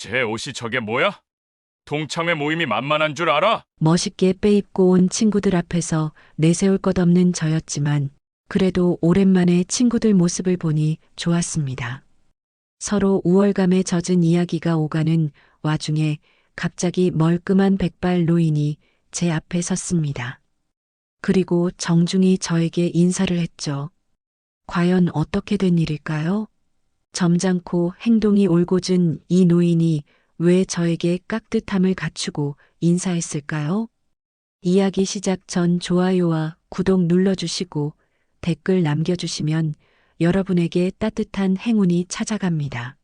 제 옷이 저게 뭐야? 동창회 모임이 만만한 줄 알아? 멋있게 빼입고 온 친구들 앞에서 내세울 것 없는 저였지만 그래도 오랜만에 친구들 모습을 보니 좋았습니다. 서로 우월감에 젖은 이야기가 오가는 와중에 갑자기 멀끔한 백발 노인이 제 앞에 섰습니다. 그리고 정중히 저에게 인사를 했죠. 과연 어떻게 된 일일까요? 점잖고 행동이 올곧은 이 노인이 왜 저에게 깍듯함을 갖추고 인사했을까요? 이야기 시작 전 좋아요와 구독 눌러주시고 댓글 남겨주시면 여러분에게 따뜻한 행운이 찾아갑니다.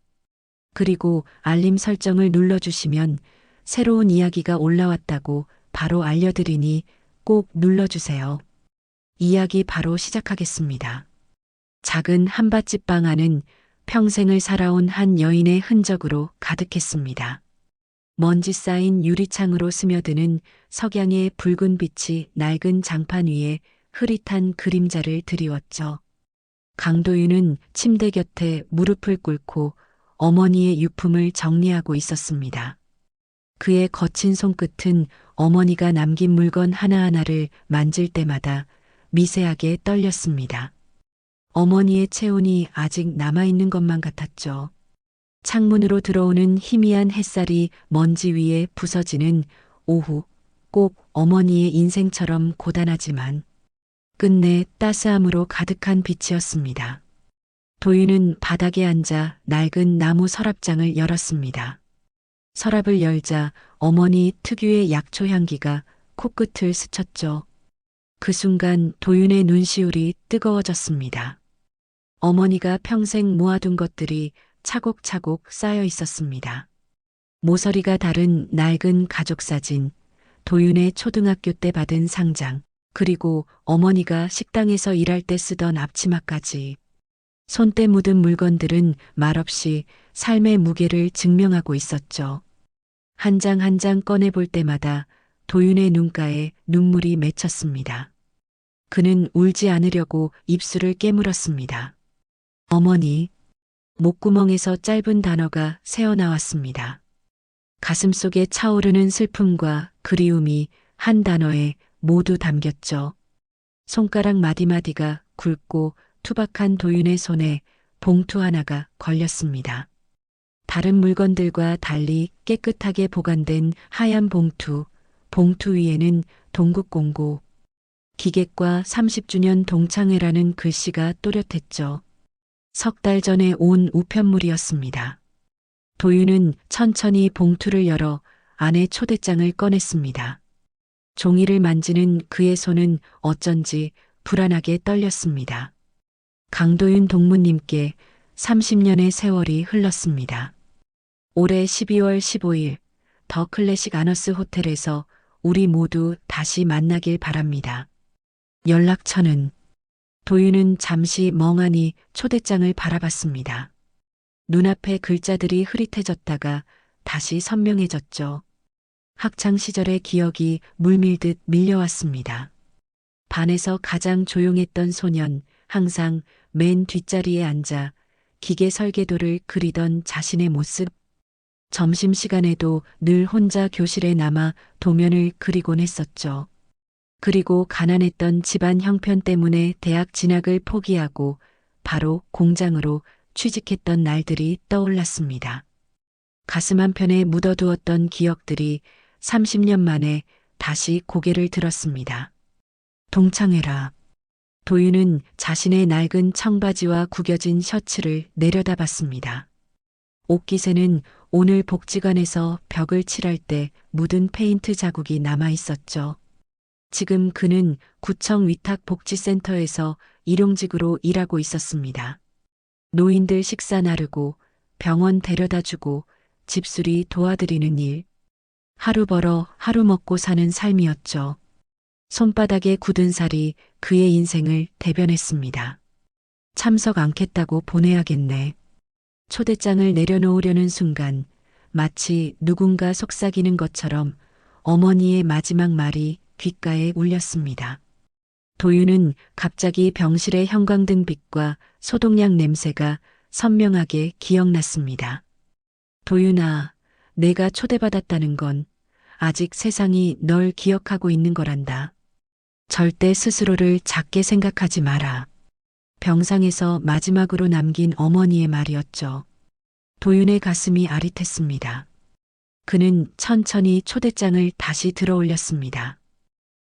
그리고 알림 설정을 눌러주시면 새로운 이야기가 올라왔다고 바로 알려드리니 꼭 눌러주세요. 이야기 바로 시작하겠습니다. 작은 한밭집 방 안은 평생을 살아온 한 여인의 흔적으로 가득했습니다. 먼지 쌓인 유리창으로 스며드는 석양의 붉은 빛이 낡은 장판 위에 흐릿한 그림자를 드리웠죠. 강도윤은 침대 곁에 무릎을 꿇고 어머니의 유품을 정리하고 있었습니다. 그의 거친 손끝은 어머니가 남긴 물건 하나하나를 만질 때마다 미세하게 떨렸습니다. 어머니의 체온이 아직 남아있는 것만 같았죠. 창문으로 들어오는 희미한 햇살이 먼지 위에 부서지는 오후, 꼭 어머니의 인생처럼 고단하지만 끝내 따스함으로 가득한 빛이었습니다. 도윤은 바닥에 앉아 낡은 나무 서랍장을 열었습니다. 서랍을 열자 어머니 특유의 약초 향기가 코끝을 스쳤죠. 그 순간 도윤의 눈시울이 뜨거워졌습니다. 어머니가 평생 모아둔 것들이 차곡차곡 쌓여 있었습니다. 모서리가 다른 낡은 가족사진, 도윤의 초등학교 때 받은 상장, 그리고 어머니가 식당에서 일할 때 쓰던 앞치마까지. 손때 묻은 물건들은 말없이 삶의 무게를 증명하고 있었죠. 한 장 한 장 꺼내볼 때마다 도윤의 눈가에 눈물이 맺혔습니다. 그는 울지 않으려고 입술을 깨물었습니다. 어머니, 목구멍에서 짧은 단어가 새어나왔습니다. 가슴속에 차오르는 슬픔과 그리움이 한 단어에 모두 담겼죠. 손가락 마디마디가 굵고 투박한 도윤의 손에 봉투 하나가 걸렸습니다. 다른 물건들과 달리 깨끗하게 보관된 하얀 봉투 위에는 동국공고, 기객과 30주년 동창회라는 글씨가 또렷했죠. 석 달 전에 온 우편물이었습니다. 도윤은 천천히 봉투를 열어 안에 초대장을 꺼냈습니다. 종이를 만지는 그의 손은 어쩐지 불안하게 떨렸습니다. 강도윤 동무님께 30년의 세월이 흘렀습니다. 올해 12월 15일 더 클래식 아너스 호텔에서 우리 모두 다시 만나길 바랍니다. 연락처는. 도윤은 잠시 멍하니 초대장을 바라봤습니다. 눈앞에 글자들이 흐릿해졌다가 다시 선명해졌죠. 학창 시절의 기억이 물밀듯 밀려왔습니다. 반에서 가장 조용했던 소년, 항상 맨 뒷자리에 앉아 기계 설계도를 그리던 자신의 모습. 점심시간에도 늘 혼자 교실에 남아 도면을 그리곤 했었죠. 그리고 가난했던 집안 형편 때문에 대학 진학을 포기하고 바로 공장으로 취직했던 날들이 떠올랐습니다. 가슴 한편에 묻어두었던 기억들이 30년 만에 다시 고개를 들었습니다. 동창회라. 도윤은 자신의 낡은 청바지와 구겨진 셔츠를 내려다봤습니다. 옷깃에는 오늘 복지관에서 벽을 칠할 때 묻은 페인트 자국이 남아 있었죠. 지금 그는 구청 위탁복지센터에서 일용직으로 일하고 있었습니다. 노인들 식사 나르고 병원 데려다 주고 집수리 도와드리는 일. 하루 벌어 하루 먹고 사는 삶이었죠. 손바닥에 굳은 살이 그의 인생을 대변했습니다. 참석 않겠다고 보내야겠네. 초대장을 내려놓으려는 순간 마치 누군가 속삭이는 것처럼 어머니의 마지막 말이 귓가에 울렸습니다. 도윤은 갑자기 병실의 형광등 빛과 소독약 냄새가 선명하게 기억났습니다. 도윤아, 내가 초대받았다는 건 아직 세상이 널 기억하고 있는 거란다. 절대 스스로를 작게 생각하지 마라. 병상에서 마지막으로 남긴 어머니의 말이었죠. 도윤의 가슴이 아릿했습니다. 그는 천천히 초대장을 다시 들어올렸습니다.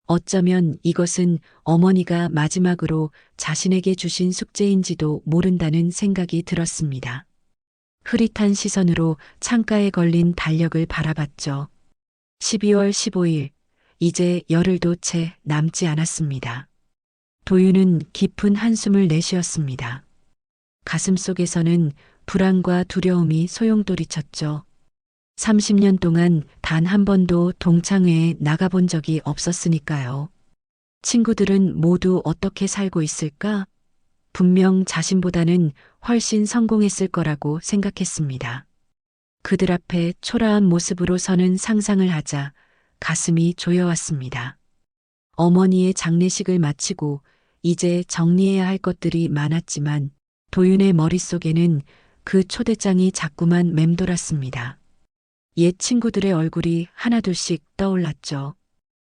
어쩌면 이것은 어머니가 마지막으로 자신에게 주신 숙제인지도 모른다는 생각이 들었습니다. 흐릿한 시선으로 창가에 걸린 달력을 바라봤죠. 12월 15일, 이제 열흘도 채 남지 않았습니다. 도윤은 깊은 한숨을 내쉬었습니다. 가슴속에서는 불안과 두려움이 소용돌이쳤죠. 30년 동안 단 한 번도 동창회에 나가본 적이 없었으니까요. 친구들은 모두 어떻게 살고 있을까? 분명 자신보다는 훨씬 성공했을 거라고 생각했습니다. 그들 앞에 초라한 모습으로 서는 상상을 하자 가슴이 조여왔습니다. 어머니의 장례식을 마치고 이제 정리해야 할 것들이 많았지만 도윤의 머릿속에는 그 초대장이 자꾸만 맴돌았습니다. 옛 친구들의 얼굴이 하나둘씩 떠올랐죠.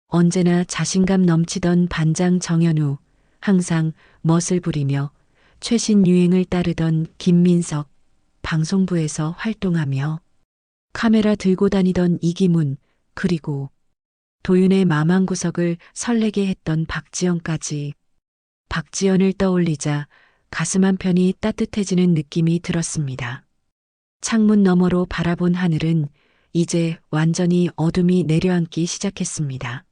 언제나 자신감 넘치던 반장 정현우, 항상 멋을 부리며 최신 유행을 따르던 김민석, 방송부에서 활동하며 카메라 들고 다니던 이기문, 그리고 도윤의 마음 한구석을 설레게 했던 박지연까지. 박지연을 떠올리자 가슴 한편이 따뜻해지는 느낌이 들었습니다. 창문 너머로 바라본 하늘은 이제 완전히 어둠이 내려앉기 시작했습니다.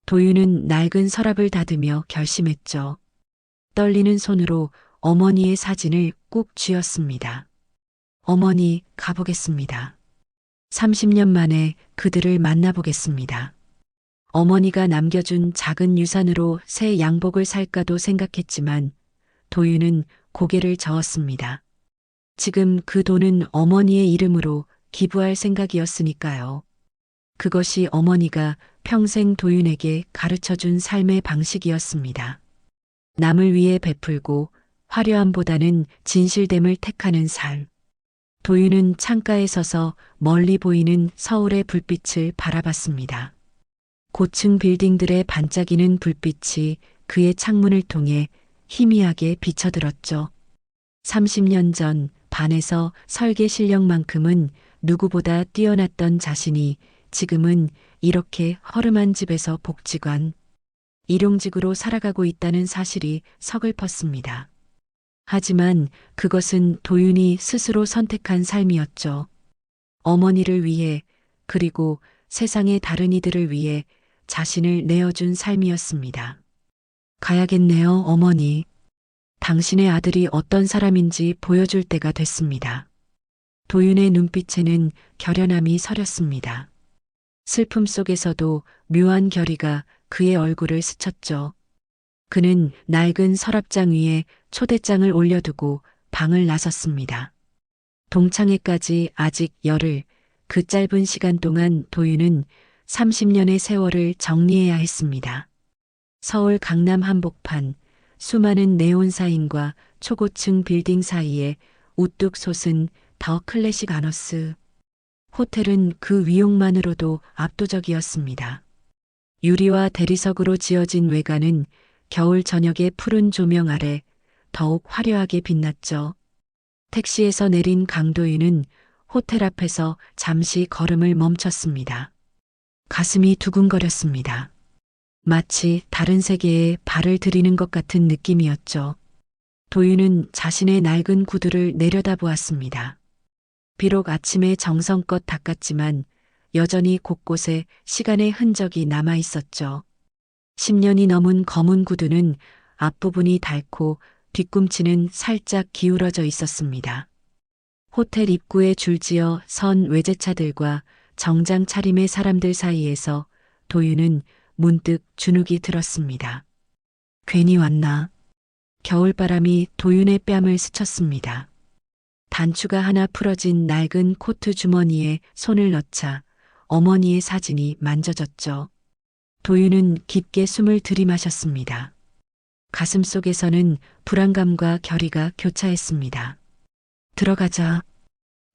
도윤은 낡은 서랍을 닫으며 결심했죠. 떨리는 손으로 어머니의 사진을 꾹 쥐었습니다. 어머니, 가보겠습니다. 30년 만에 그들을 만나보겠습니다. 어머니가 남겨준 작은 유산으로 새 양복을 살까도 생각했지만 도윤은 고개를 저었습니다. 지금 그 돈은 어머니의 이름으로 기부할 생각이었으니까요. 그것이 어머니가 평생 도윤에게 가르쳐준 삶의 방식이었습니다. 남을 위해 베풀고 화려함보다는 진실됨을 택하는 삶. 도윤은 창가에 서서 멀리 보이는 서울의 불빛을 바라봤습니다. 고층 빌딩들의 반짝이는 불빛이 그의 창문을 통해 희미하게 비쳐들었죠. 30년 전 반에서 설계 실력만큼은 누구보다 뛰어났던 자신이 지금은 이렇게 허름한 집에서 복지관, 일용직으로 살아가고 있다는 사실이 서글펐습니다. 하지만 그것은 도윤이 스스로 선택한 삶이었죠. 어머니를 위해, 그리고 세상의 다른 이들을 위해 자신을 내어준 삶이었습니다. 가야겠네요, 어머니. 당신의 아들이 어떤 사람인지 보여줄 때가 됐습니다. 도윤의 눈빛에는 결연함이 서렸습니다. 슬픔 속에서도 묘한 결의가 그의 얼굴을 스쳤죠. 그는 낡은 서랍장 위에 초대장을 올려두고 방을 나섰습니다. 동창회까지 아직 열흘, 그 짧은 시간 동안 도윤은 30년의 세월을 정리해야 했습니다. 서울 강남 한복판, 수많은 네온 사인과 초고층 빌딩 사이에 우뚝 솟은 더 클래식 아너스. 호텔은 그 위용만으로도 압도적이었습니다. 유리와 대리석으로 지어진 외관은 겨울 저녁의 푸른 조명 아래 더욱 화려하게 빛났죠. 택시에서 내린 강도윤은 호텔 앞에서 잠시 걸음을 멈췄습니다. 가슴이 두근거렸습니다. 마치 다른 세계에 발을 들이는 것 같은 느낌이었죠. 도윤은 자신의 낡은 구두를 내려다보았습니다. 비록 아침에 정성껏 닦았지만 여전히 곳곳에 시간의 흔적이 남아 있었죠. 10년이 넘은 검은 구두는 앞부분이 닳고 뒤꿈치는 살짝 기울어져 있었습니다. 호텔 입구에 줄지어 선 외제차들과 정장 차림의 사람들 사이에서 도윤은 문득 주눅이 들었습니다. 괜히 왔나? 겨울바람이 도윤의 뺨을 스쳤습니다. 단추가 하나 풀어진 낡은 코트 주머니에 손을 넣자 어머니의 사진이 만져졌죠. 도윤은 깊게 숨을 들이마셨습니다. 가슴속에서는 불안감과 결의가 교차했습니다. 들어가자.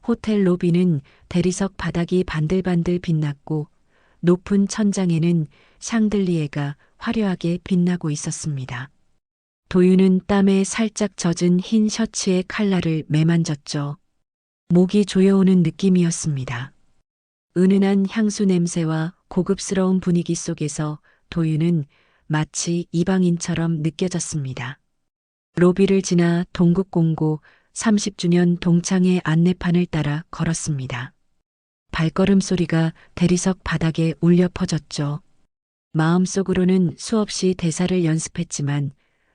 호텔 로비는 대리석 바닥이 반들반들 빛났고 높은 천장에는 샹들리에가 화려하게 빛나고 있었습니다. 도윤은 땀에 살짝 젖은 흰 셔츠의 칼라를 매만졌죠. 목이 조여오는 느낌이었습니다. 은은한 향수 냄새와 고급스러운 분위기 속에서 도윤은 마치 이방인처럼 느껴졌습니다. 로비를 지나 동국공고 30주년 동창회 안내판을 따라 걸었습니다. 발걸음 소리가 대리석 바닥에 울려 퍼졌죠. 마음속으로는 수없이 대사를 연습했지만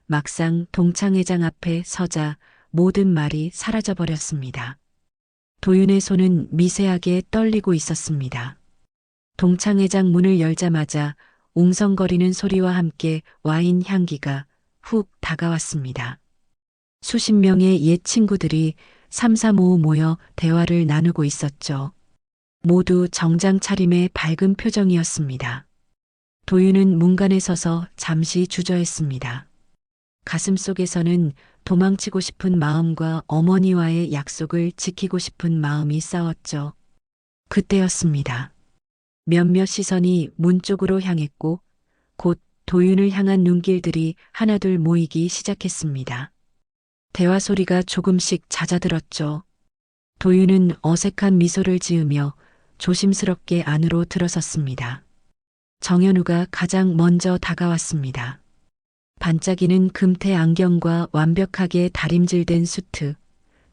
막상 동창회장 앞에 서자 모든 말이 사라져버렸습니다. 도윤의 손은 미세하게 떨리고 있었습니다. 동창회장 문을 열자마자 웅성거리는 소리와 함께 와인 향기가 훅 다가왔습니다. 수십 명의 옛 친구들이 삼삼오오 모여 대화를 나누고 있었죠. 모두 정장 차림의 밝은 표정이었습니다. 도윤은 문간에 서서 잠시 주저했습니다. 가슴속에서는 도망치고 싶은 마음과 어머니와의 약속을 지키고 싶은 마음이 싸웠죠. 그때였습니다. 몇몇 시선이 문 쪽으로 향했고 곧 도윤을 향한 눈길들이 하나둘 모이기 시작했습니다. 대화 소리가 조금씩 잦아들었죠. 도윤은 어색한 미소를 지으며 조심스럽게 안으로 들어섰습니다. 정현우가 가장 먼저 다가왔습니다. 반짝이는 금태 안경과 완벽하게 다림질된 수트,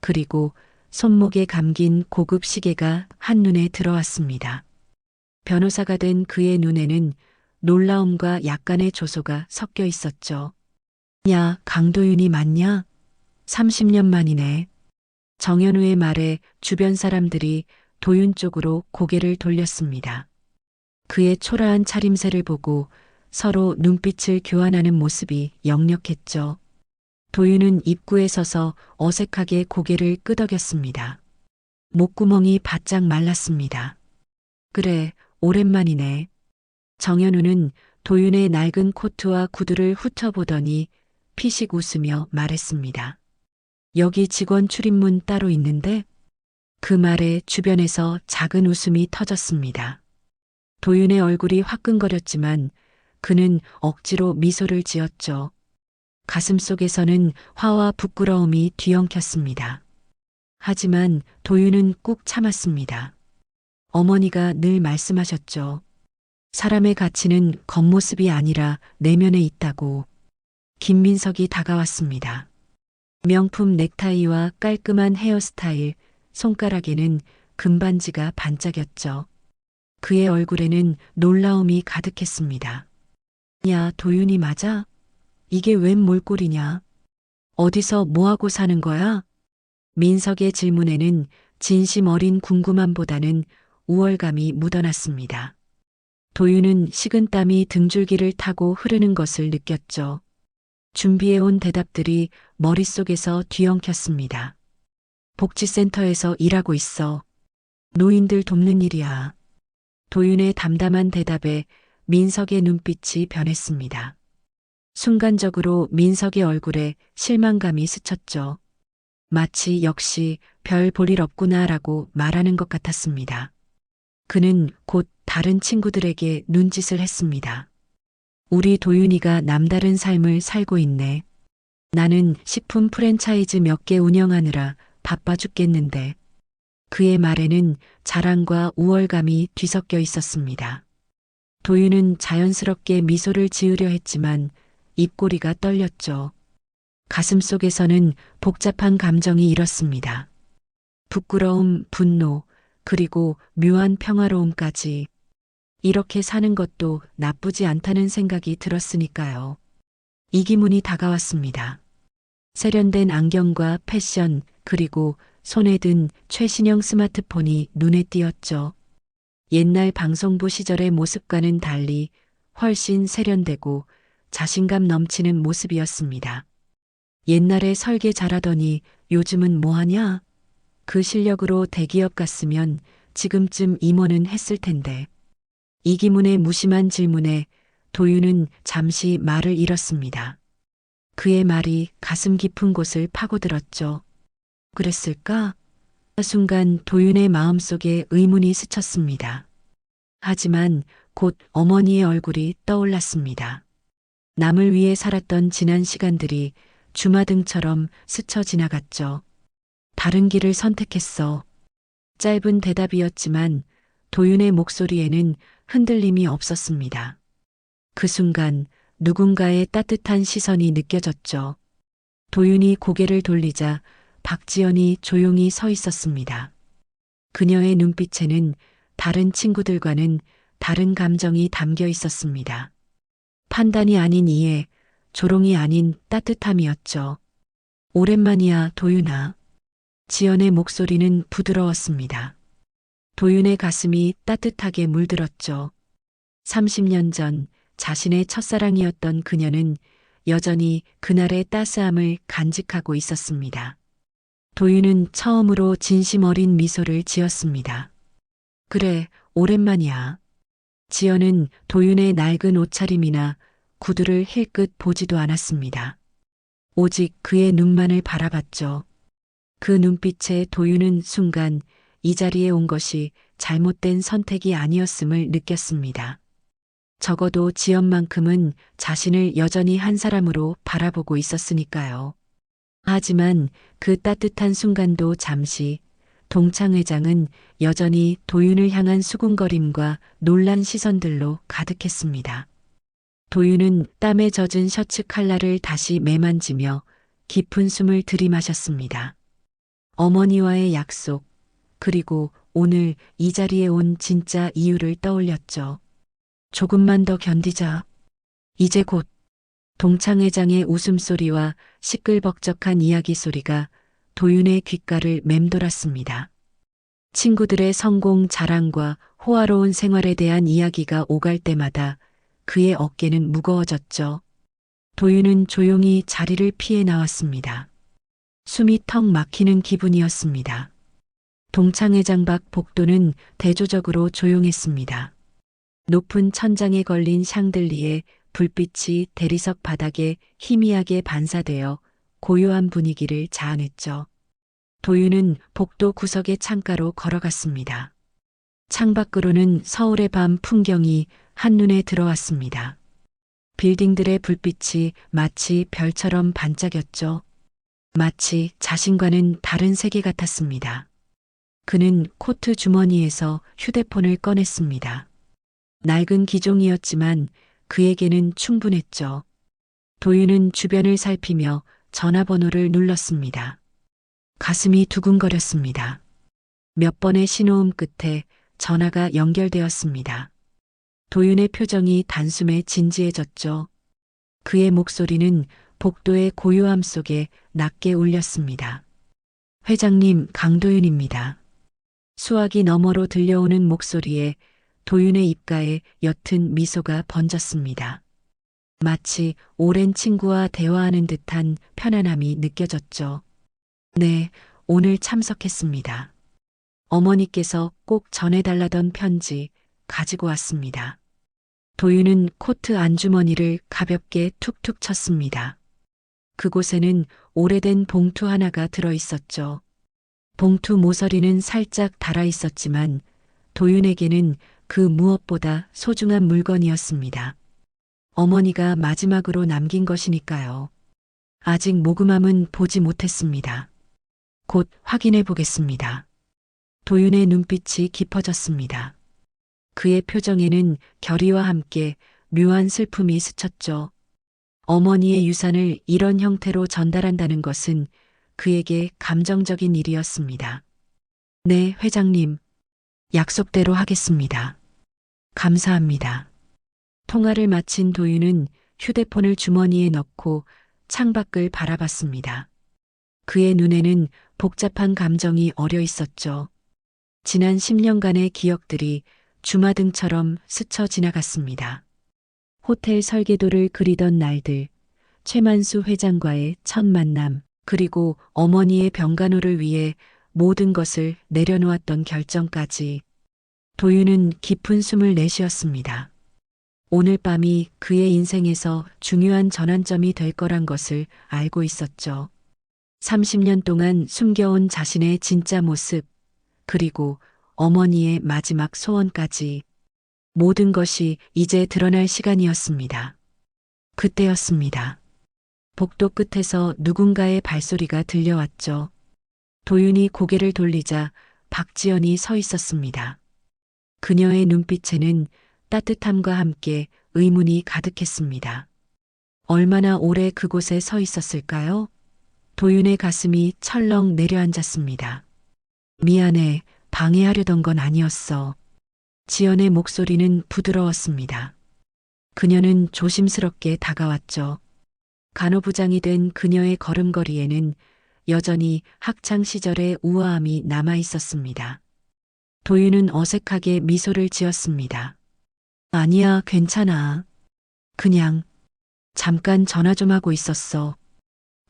그리고 손목에 감긴 고급 시계가 한눈에 들어왔습니다. 변호사가 된 그의 눈에는 놀라움과 약간의 조소가 섞여 있었죠. 야, 강도윤이 맞냐? 30년 만이네. 정현우의 말에 주변 사람들이 도윤 쪽으로 고개를 돌렸습니다. 그의 초라한 차림새를 보고 서로 눈빛을 교환하는 모습이 역력했죠. 도윤은 입구에 서서 어색하게 고개를 끄덕였습니다. 목구멍이 바짝 말랐습니다. 그래, 오랜만이네. 정현우는 도윤의 낡은 코트와 구두를 훑어보더니 피식 웃으며 말했습니다. 여기 직원 출입문 따로 있는데? 그 말에 주변에서 작은 웃음이 터졌습니다. 도윤의 얼굴이 화끈거렸지만 그는 억지로 미소를 지었죠. 가슴속에서는 화와 부끄러움이 뒤엉켰습니다. 하지만 도윤은 꾹 참았습니다. 어머니가 늘 말씀하셨죠. 사람의 가치는 겉모습이 아니라 내면에 있다고. 김민석이 다가왔습니다. 명품 넥타이와 깔끔한 헤어스타일, 손가락에는 금반지가 반짝였죠. 그의 얼굴에는 놀라움이 가득했습니다. 야, 도윤이 맞아? 이게 웬 몰골이냐? 어디서 뭐하고 사는 거야? 민석의 질문에는 진심 어린 궁금함보다는 우월감이 묻어났습니다. 도윤은 식은땀이 등줄기를 타고 흐르는 것을 느꼈죠. 준비해온 대답들이 머릿속에서 뒤엉켰습니다. 복지센터에서 일하고 있어. 노인들 돕는 일이야. 도윤의 담담한 대답에 민석의 눈빛이 변했습니다. 순간적으로 민석의 얼굴에 실망감이 스쳤죠. 마치 역시 별 볼 일 없구나라고 말하는 것 같았습니다. 그는 곧 다른 친구들에게 눈짓을 했습니다. 우리 도윤이가 남다른 삶을 살고 있네. 나는 식품 프랜차이즈 몇 개 운영하느라 바빠 죽겠는데. 그의 말에는 자랑과 우월감이 뒤섞여 있었습니다. 도윤은 자연스럽게 미소를 지으려 했지만 입꼬리가 떨렸죠. 가슴속에서는 복잡한 감정이 일었습니다. 부끄러움, 분노, 그리고 묘한 평화로움까지. 이렇게 사는 것도 나쁘지 않다는 생각이 들었으니까요. 이기문이 다가왔습니다. 세련된 안경과 패션, 그리고 손에 든 최신형 스마트폰이 눈에 띄었죠. 옛날 방송부 시절의 모습과는 달리 훨씬 세련되고 자신감 넘치는 모습이었습니다. 옛날에 설계 잘하더니 요즘은 뭐하냐? 그 실력으로 대기업 갔으면 지금쯤 임원은 했을 텐데. 이기문의 무심한 질문에 도윤은 잠시 말을 잃었습니다. 그의 말이 가슴 깊은 곳을 파고들었죠. 그랬을까? 순간 도윤의 마음속에 의문이 스쳤습니다. 하지만 곧 어머니의 얼굴이 떠올랐습니다. 남을 위해 살았던 지난 시간들이 주마등처럼 스쳐 지나갔죠. 다른 길을 선택했어. 짧은 대답이었지만 도윤의 목소리에는 흔들림이 없었습니다. 그 순간 누군가의 따뜻한 시선이 느껴졌죠. 도윤이 고개를 돌리자 박지연이 조용히 서 있었습니다. 그녀의 눈빛에는 다른 친구들과는 다른 감정이 담겨 있었습니다. 판단이 아닌 이해, 조롱이 아닌 따뜻함이었죠. 오랜만이야, 도윤아. 지연의 목소리는 부드러웠습니다. 도윤의 가슴이 따뜻하게 물들었죠. 30년 전 자신의 첫사랑이었던 그녀는 여전히 그날의 따스함을 간직하고 있었습니다. 도윤은 처음으로 진심 어린 미소를 지었습니다. 그래, 오랜만이야. 지연은 도윤의 낡은 옷차림이나 구두를 힐끗 보지도 않았습니다. 오직 그의 눈만을 바라봤죠. 그 눈빛에 도윤은 순간 이 자리에 온 것이 잘못된 선택이 아니었음을 느꼈습니다. 적어도 지연만큼은 자신을 여전히 한 사람으로 바라보고 있었으니까요. 하지만 그 따뜻한 순간도 잠시 동창 회장은 여전히 도윤을 향한 수군거림과 놀란 시선들로 가득했습니다. 도윤은 땀에 젖은 셔츠 칼라를 다시 매만지며 깊은 숨을 들이마셨습니다. 어머니와의 약속, 그리고 오늘 이 자리에 온 진짜 이유를 떠올렸죠. 조금만 더 견디자. 이제 곧. 동창 회장의 웃음소리와 시끌벅적한 이야기 소리가 도윤의 귓가를 맴돌았습니다. 친구들의 성공 자랑과 호화로운 생활에 대한 이야기가 오갈 때마다 그의 어깨는 무거워졌죠. 도윤은 조용히 자리를 피해 나왔습니다. 숨이 턱 막히는 기분이었습니다. 동창 회장 밖 복도는 대조적으로 조용했습니다. 높은 천장에 걸린 샹들리에 불빛이 대리석 바닥에 희미하게 반사되어 고요한 분위기를 자아냈죠. 도윤은 복도 구석의 창가로 걸어갔습니다. 창밖으로는 서울의 밤 풍경이 한눈에 들어왔습니다. 빌딩들의 불빛이 마치 별처럼 반짝였죠. 마치 자신과는 다른 세계 같았습니다. 그는 코트 주머니에서 휴대폰을 꺼냈습니다. 낡은 기종이었지만 그에게는 충분했죠. 도윤은 주변을 살피며 전화번호를 눌렀습니다. 가슴이 두근거렸습니다. 몇 번의 신호음 끝에 전화가 연결되었습니다. 도윤의 표정이 단숨에 진지해졌죠. 그의 목소리는 복도의 고요함 속에 낮게 울렸습니다. 회장님, 강도윤입니다. 수화기 너머로 들려오는 목소리에 도윤의 입가에 옅은 미소가 번졌습니다. 마치 오랜 친구와 대화하는 듯한 편안함이 느껴졌죠. 네, 오늘 참석했습니다. 어머니께서 꼭 전해달라던 편지 가지고 왔습니다. 도윤은 코트 안주머니를 가볍게 툭툭 쳤습니다. 그곳에는 오래된 봉투 하나가 들어 있었죠. 봉투 모서리는 살짝 닳아 있었지만 도윤에게는 그 무엇보다 소중한 물건이었습니다. 어머니가 마지막으로 남긴 것이니까요. 아직 모금함은 보지 못했습니다. 곧 확인해 보겠습니다. 도윤의 눈빛이 깊어졌습니다. 그의 표정에는 결의와 함께 묘한 슬픔이 스쳤죠. 어머니의 유산을 이런 형태로 전달한다는 것은 그에게 감정적인 일이었습니다. 네, 회장님. 약속대로 하겠습니다. 감사합니다. 통화를 마친 도윤은 휴대폰을 주머니에 넣고 창밖을 바라봤습니다. 그의 눈에는 복잡한 감정이 어려 있었죠. 지난 10년간의 기억들이 주마등처럼 스쳐 지나갔습니다. 호텔 설계도를 그리던 날들, 최만수 회장과의 첫 만남, 그리고 어머니의 병간호를 위해 모든 것을 내려놓았던 결정까지. 도윤은 깊은 숨을 내쉬었습니다. 오늘 밤이 그의 인생에서 중요한 전환점이 될 거란 것을 알고 있었죠. 30년 동안 숨겨온 자신의 진짜 모습, 그리고 어머니의 마지막 소원까지 모든 것이 이제 드러날 시간이었습니다. 그때였습니다. 복도 끝에서 누군가의 발소리가 들려왔죠. 도윤이 고개를 돌리자 박지연이 서 있었습니다. 그녀의 눈빛에는 따뜻함과 함께 의문이 가득했습니다. 얼마나 오래 그곳에 서 있었을까요? 도윤의 가슴이 철렁 내려앉았습니다. 미안해, 방해하려던 건 아니었어. 지연의 목소리는 부드러웠습니다. 그녀는 조심스럽게 다가왔죠. 간호부장이 된 그녀의 걸음걸이에는 여전히 학창 시절의 우아함이 남아 있었습니다. 도윤은 어색하게 미소를 지었습니다. 아니야, 괜찮아. 그냥 잠깐 전화 좀 하고 있었어.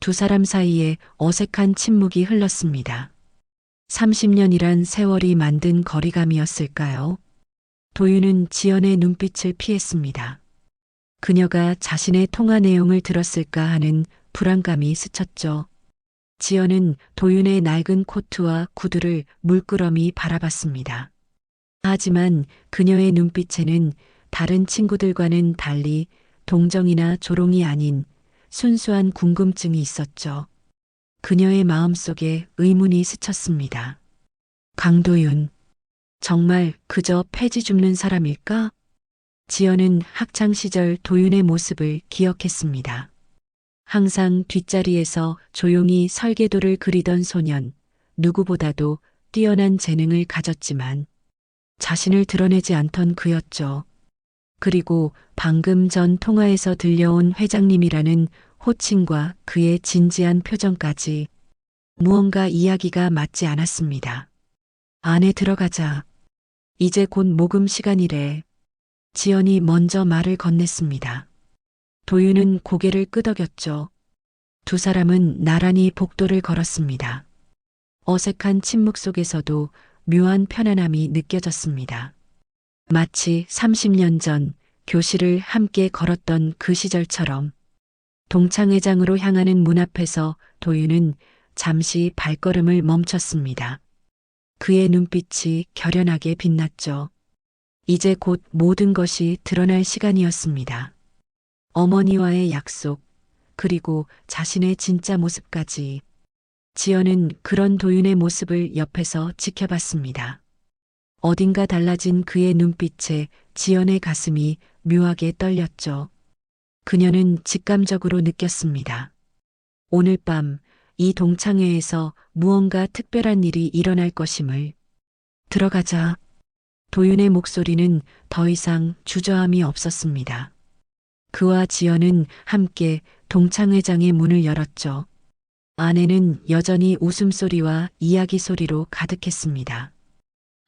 두 사람 사이에 어색한 침묵이 흘렀습니다. 30년이란 세월이 만든 거리감이었을까요? 도윤은 지연의 눈빛을 피했습니다. 그녀가 자신의 통화 내용을 들었을까 하는 불안감이 스쳤죠. 지연은 도윤의 낡은 코트와 구두를 물끄러미 바라봤습니다. 하지만 그녀의 눈빛에는 다른 친구들과는 달리 동정이나 조롱이 아닌 순수한 궁금증이 있었죠. 그녀의 마음속에 의문이 스쳤습니다. 강도윤, 정말 그저 폐지 줍는 사람일까? 지연은 학창시절 도윤의 모습을 기억했습니다. 항상 뒷자리에서 조용히 설계도를 그리던 소년, 누구보다도 뛰어난 재능을 가졌지만 자신을 드러내지 않던 그였죠. 그리고 방금 전 통화에서 들려온 회장님이라는 호칭과 그의 진지한 표정까지 무언가 이야기가 맞지 않았습니다. 안에 들어가자. 이제 곧 모금 시간이래. 지연이 먼저 말을 건넸습니다. 도윤은 고개를 끄덕였죠. 두 사람은 나란히 복도를 걸었습니다. 어색한 침묵 속에서도 묘한 편안함이 느껴졌습니다. 마치 30년 전 교실을 함께 걸었던 그 시절처럼. 동창회장으로 향하는 문 앞에서 도윤은 잠시 발걸음을 멈췄습니다. 그의 눈빛이 결연하게 빛났죠. 이제 곧 모든 것이 드러날 시간이었습니다. 어머니와의 약속, 그리고 자신의 진짜 모습까지. 지연은 그런 도윤의 모습을 옆에서 지켜봤습니다. 어딘가 달라진 그의 눈빛에 지연의 가슴이 묘하게 떨렸죠. 그녀는 직감적으로 느꼈습니다. 오늘 밤 이 동창회에서 무언가 특별한 일이 일어날 것임을. 들어가자. 도윤의 목소리는 더 이상 주저함이 없었습니다. 그와 지연은 함께 동창회장의 문을 열었죠. 안에는 여전히 웃음소리와 이야기 소리로 가득했습니다.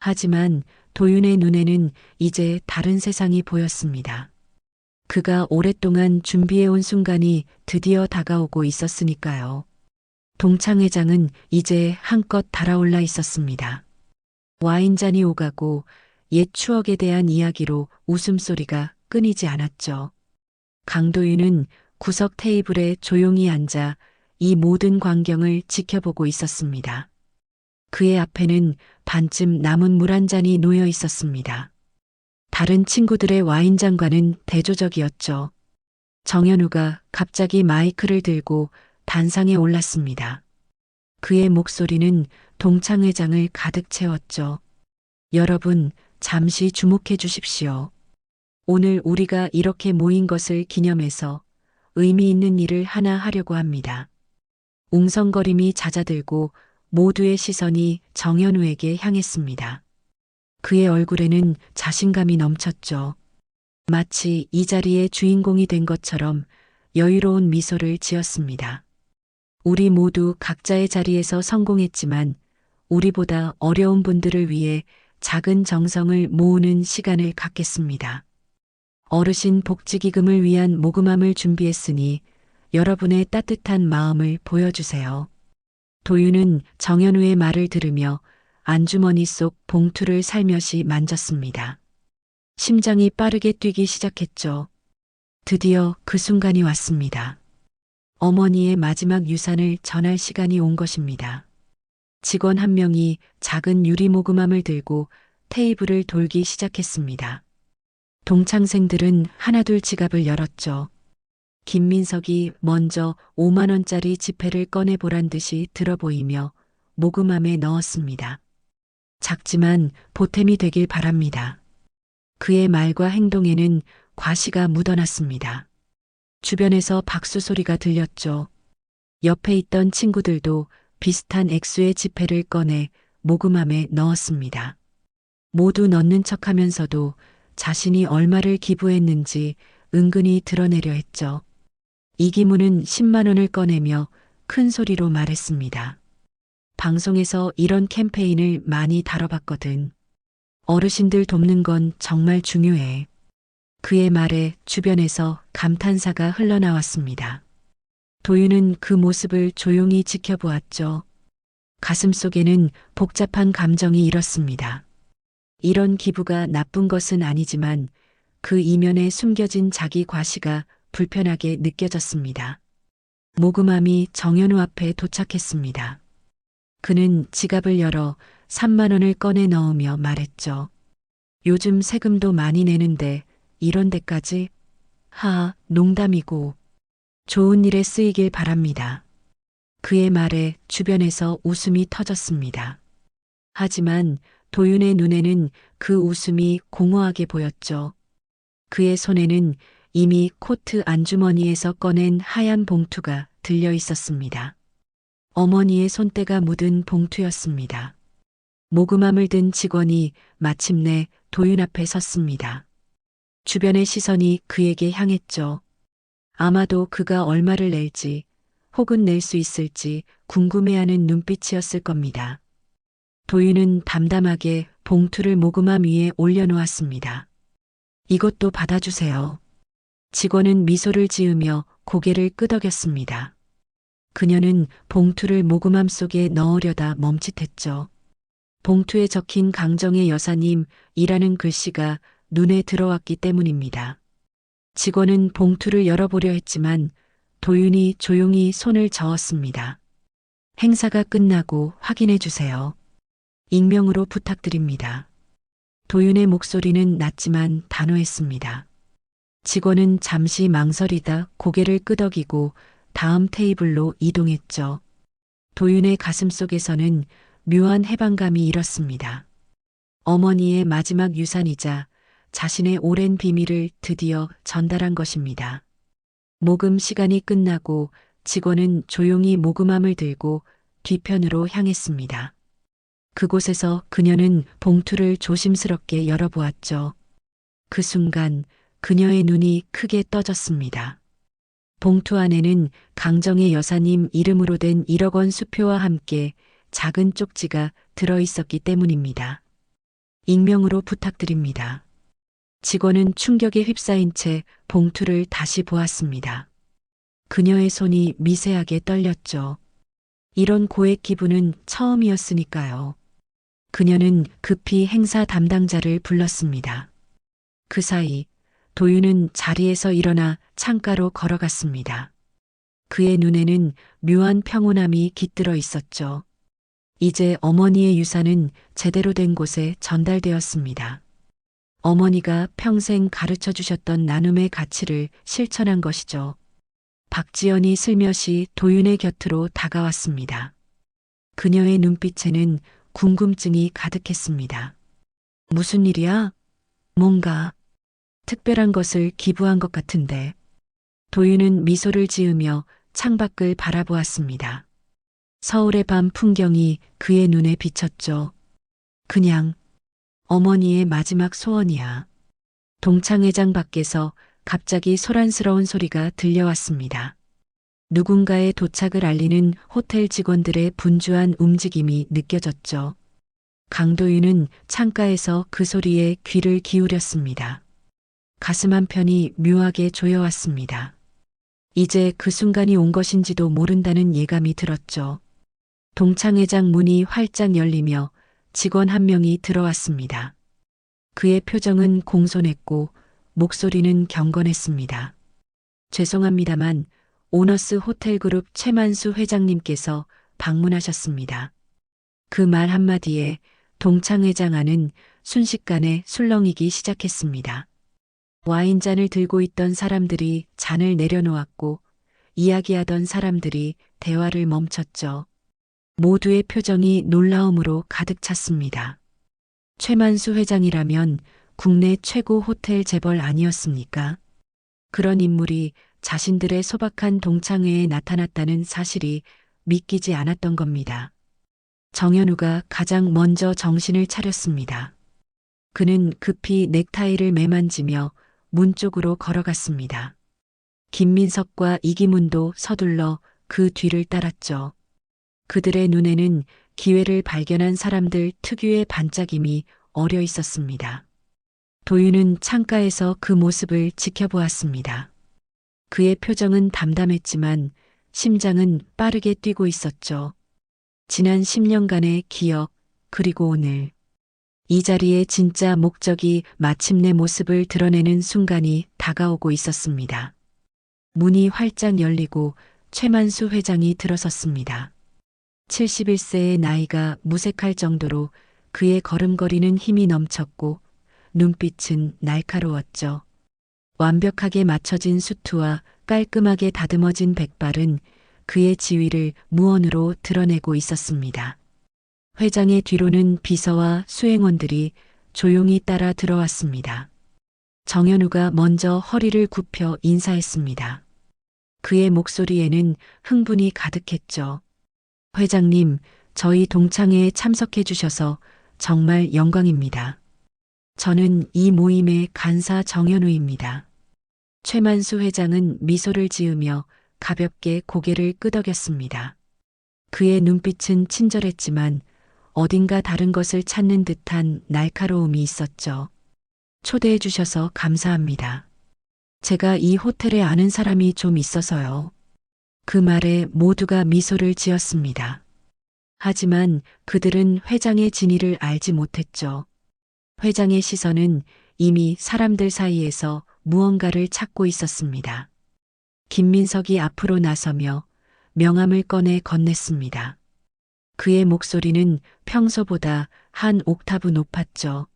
하지만 도윤의 눈에는 이제 다른 세상이 보였습니다. 그가 오랫동안 준비해온 순간이 드디어 다가오고 있었으니까요. 동창회장은 이제 한껏 달아올라 있었습니다. 와인잔이 오가고 옛 추억에 대한 이야기로 웃음소리가 끊이지 않았죠. 강도윤은 구석 테이블에 조용히 앉아 이 모든 광경을 지켜보고 있었습니다. 그의 앞에는 반쯤 남은 물 한 잔이 놓여 있었습니다. 다른 친구들의 와인잔과는 대조적이었죠. 정현우가 갑자기 마이크를 들고 단상에 올랐습니다. 그의 목소리는 동창회장을 가득 채웠죠. 여러분, 잠시 주목해 주십시오. 오늘 우리가 이렇게 모인 것을 기념해서 의미 있는 일을 하나 하려고 합니다. 웅성거림이 잦아들고 모두의 시선이 정현우에게 향했습니다. 그의 얼굴에는 자신감이 넘쳤죠. 마치 이 자리의 주인공이 된 것처럼 여유로운 미소를 지었습니다. 우리 모두 각자의 자리에서 성공했지만 우리보다 어려운 분들을 위해 작은 정성을 모으는 시간을 갖겠습니다. 어르신 복지기금을 위한 모금함을 준비했으니 여러분의 따뜻한 마음을 보여주세요. 도윤은 정현우의 말을 들으며 안주머니 속 봉투를 살며시 만졌습니다. 심장이 빠르게 뛰기 시작했죠. 드디어 그 순간이 왔습니다. 어머니의 마지막 유산을 전할 시간이 온 것입니다. 직원 한 명이 작은 유리 모금함을 들고 테이블을 돌기 시작했습니다. 동창생들은 하나둘 지갑을 열었죠. 김민석이 먼저 5만 원짜리 지폐를 꺼내 보란 듯이 들어 보이며 모금함에 넣었습니다. 작지만 보탬이 되길 바랍니다. 그의 말과 행동에는 과시가 묻어났습니다. 주변에서 박수 소리가 들렸죠. 옆에 있던 친구들도 비슷한 액수의 지폐를 꺼내 모금함에 넣었습니다. 모두 넣는 척 하면서도 자신이 얼마를 기부했는지 은근히 드러내려 했죠. 이기문은 10만 원을 꺼내며 큰 소리로 말했습니다. 방송에서 이런 캠페인을 많이 다뤄봤거든. 어르신들 돕는 건 정말 중요해. 그의 말에 주변에서 감탄사가 흘러나왔습니다. 도윤은 그 모습을 조용히 지켜보았죠. 가슴속에는 복잡한 감정이 일었습니다. 이런 기부가 나쁜 것은 아니지만 그 이면에 숨겨진 자기 과시가 불편하게 느껴졌습니다. 모금함이 정현우 앞에 도착했습니다. 그는 지갑을 열어 3만 원을 꺼내 넣으며 말했죠. 요즘 세금도 많이 내는데 이런 데까지? 농담이고 좋은 일에 쓰이길 바랍니다. 그의 말에 주변에서 웃음이 터졌습니다. 하지만 도윤의 눈에는 그 웃음이 공허하게 보였죠. 그의 손에는 이미 코트 안주머니에서 꺼낸 하얀 봉투가 들려 있었습니다. 어머니의 손때가 묻은 봉투였습니다. 모금함을 든 직원이 마침내 도윤 앞에 섰습니다. 주변의 시선이 그에게 향했죠. 아마도 그가 얼마를 낼지 혹은 낼 수 있을지 궁금해하는 눈빛이었을 겁니다. 도윤은 담담하게 봉투를 모금함 위에 올려놓았습니다. 이것도 받아주세요. 직원은 미소를 지으며 고개를 끄덕였습니다. 그녀는 봉투를 모금함 속에 넣으려다 멈칫했죠. 봉투에 적힌 강정의 여사님이라는 글씨가 눈에 들어왔기 때문입니다. 직원은 봉투를 열어보려 했지만 도윤이 조용히 손을 저었습니다. 행사가 끝나고 확인해 주세요. 익명으로 부탁드립니다. 도윤의 목소리는 낮지만 단호했습니다. 직원은 잠시 망설이다 고개를 끄덕이고 다음 테이블로 이동했죠. 도윤의 가슴속에서는 묘한 해방감이 일었습니다. 어머니의 마지막 유산이자 자신의 오랜 비밀을 드디어 전달한 것입니다. 모금 시간이 끝나고 직원은 조용히 모금함을 들고 뒤편으로 향했습니다. 그곳에서 그녀는 봉투를 조심스럽게 열어보았죠. 그 순간 그녀의 눈이 크게 떠졌습니다. 봉투 안에는 강정의 여사님 이름으로 된 1억 원 수표와 함께 작은 쪽지가 들어있었기 때문입니다. 익명으로 부탁드립니다. 직원은 충격에 휩싸인 채 봉투를 다시 보았습니다. 그녀의 손이 미세하게 떨렸죠. 이런 고액 기부는 처음이었으니까요. 그녀는 급히 행사 담당자를 불렀습니다. 그 사이 도윤은 자리에서 일어나 창가로 걸어갔습니다. 그의 눈에는 묘한 평온함이 깃들어 있었죠. 이제 어머니의 유산은 제대로 된 곳에 전달되었습니다. 어머니가 평생 가르쳐 주셨던 나눔의 가치를 실천한 것이죠. 박지연이 슬며시 도윤의 곁으로 다가왔습니다. 그녀의 눈빛에는 궁금증이 가득했습니다. 무슨 일이야? 뭔가 특별한 것을 기부한 것 같은데. 도윤은 미소를 지으며 창밖을 바라보았습니다. 서울의 밤 풍경이 그의 눈에 비쳤죠. 그냥 어머니의 마지막 소원이야. 동창회장 밖에서 갑자기 소란스러운 소리가 들려왔습니다. 누군가의 도착을 알리는 호텔 직원들의 분주한 움직임이 느껴졌죠. 강도윤은 창가에서 그 소리에 귀를 기울였습니다. 가슴 한편이 묘하게 조여왔습니다. 이제 그 순간이 온 것인지도 모른다는 예감이 들었죠. 동창회장 문이 활짝 열리며 직원 한 명이 들어왔습니다. 그의 표정은 공손했고 목소리는 경건했습니다. 죄송합니다만 오너스 호텔그룹 최만수 회장님께서 방문하셨습니다. 그 말 한마디에 동창 회장 안은 순식간에 술렁이기 시작했습니다. 와인잔을 들고 있던 사람들이 잔을 내려놓았고 이야기하던 사람들이 대화를 멈췄죠. 모두의 표정이 놀라움으로 가득 찼습니다. 최만수 회장이라면 국내 최고 호텔 재벌 아니었습니까? 그런 인물이 자신들의 소박한 동창회에 나타났다는 사실이 믿기지 않았던 겁니다. 정현우가 가장 먼저 정신을 차렸습니다. 그는 급히 넥타이를 매만지며 문 쪽으로 걸어갔습니다. 김민석과 이기문도 서둘러 그 뒤를 따랐죠. 그들의 눈에는 기회를 발견한 사람들 특유의 반짝임이 어려 있었습니다. 도윤은 창가에서 그 모습을 지켜보았습니다. 그의 표정은 담담했지만 심장은 빠르게 뛰고 있었죠. 지난 10년간의 기억, 그리고 오늘. 이 자리에 진짜 목적이 마침내 모습을 드러내는 순간이 다가오고 있었습니다. 문이 활짝 열리고 최만수 회장이 들어섰습니다. 71세의 나이가 무색할 정도로 그의 걸음걸이는 힘이 넘쳤고 눈빛은 날카로웠죠. 완벽하게 맞춰진 수트와 깔끔하게 다듬어진 백발은 그의 지위를 무언으로 드러내고 있었습니다. 회장의 뒤로는 비서와 수행원들이 조용히 따라 들어왔습니다. 정현우가 먼저 허리를 굽혀 인사했습니다. 그의 목소리에는 흥분이 가득했죠. 회장님, 저희 동창회에 참석해 주셔서 정말 영광입니다. 저는 이 모임의 간사 정현우입니다. 최만수 회장은 미소를 지으며 가볍게 고개를 끄덕였습니다. 그의 눈빛은 친절했지만 어딘가 다른 것을 찾는 듯한 날카로움이 있었죠. 초대해 주셔서 감사합니다. 제가 이 호텔에 아는 사람이 좀 있어서요. 그 말에 모두가 미소를 지었습니다. 하지만 그들은 회장의 진위를 알지 못했죠. 회장의 시선은 이미 사람들 사이에서 무언가를 찾고 있었습니다. 김민석이 앞으로 나서며 명함을 꺼내 건넸습니다. 그의 목소리는 평소보다 한 옥타브 높았죠.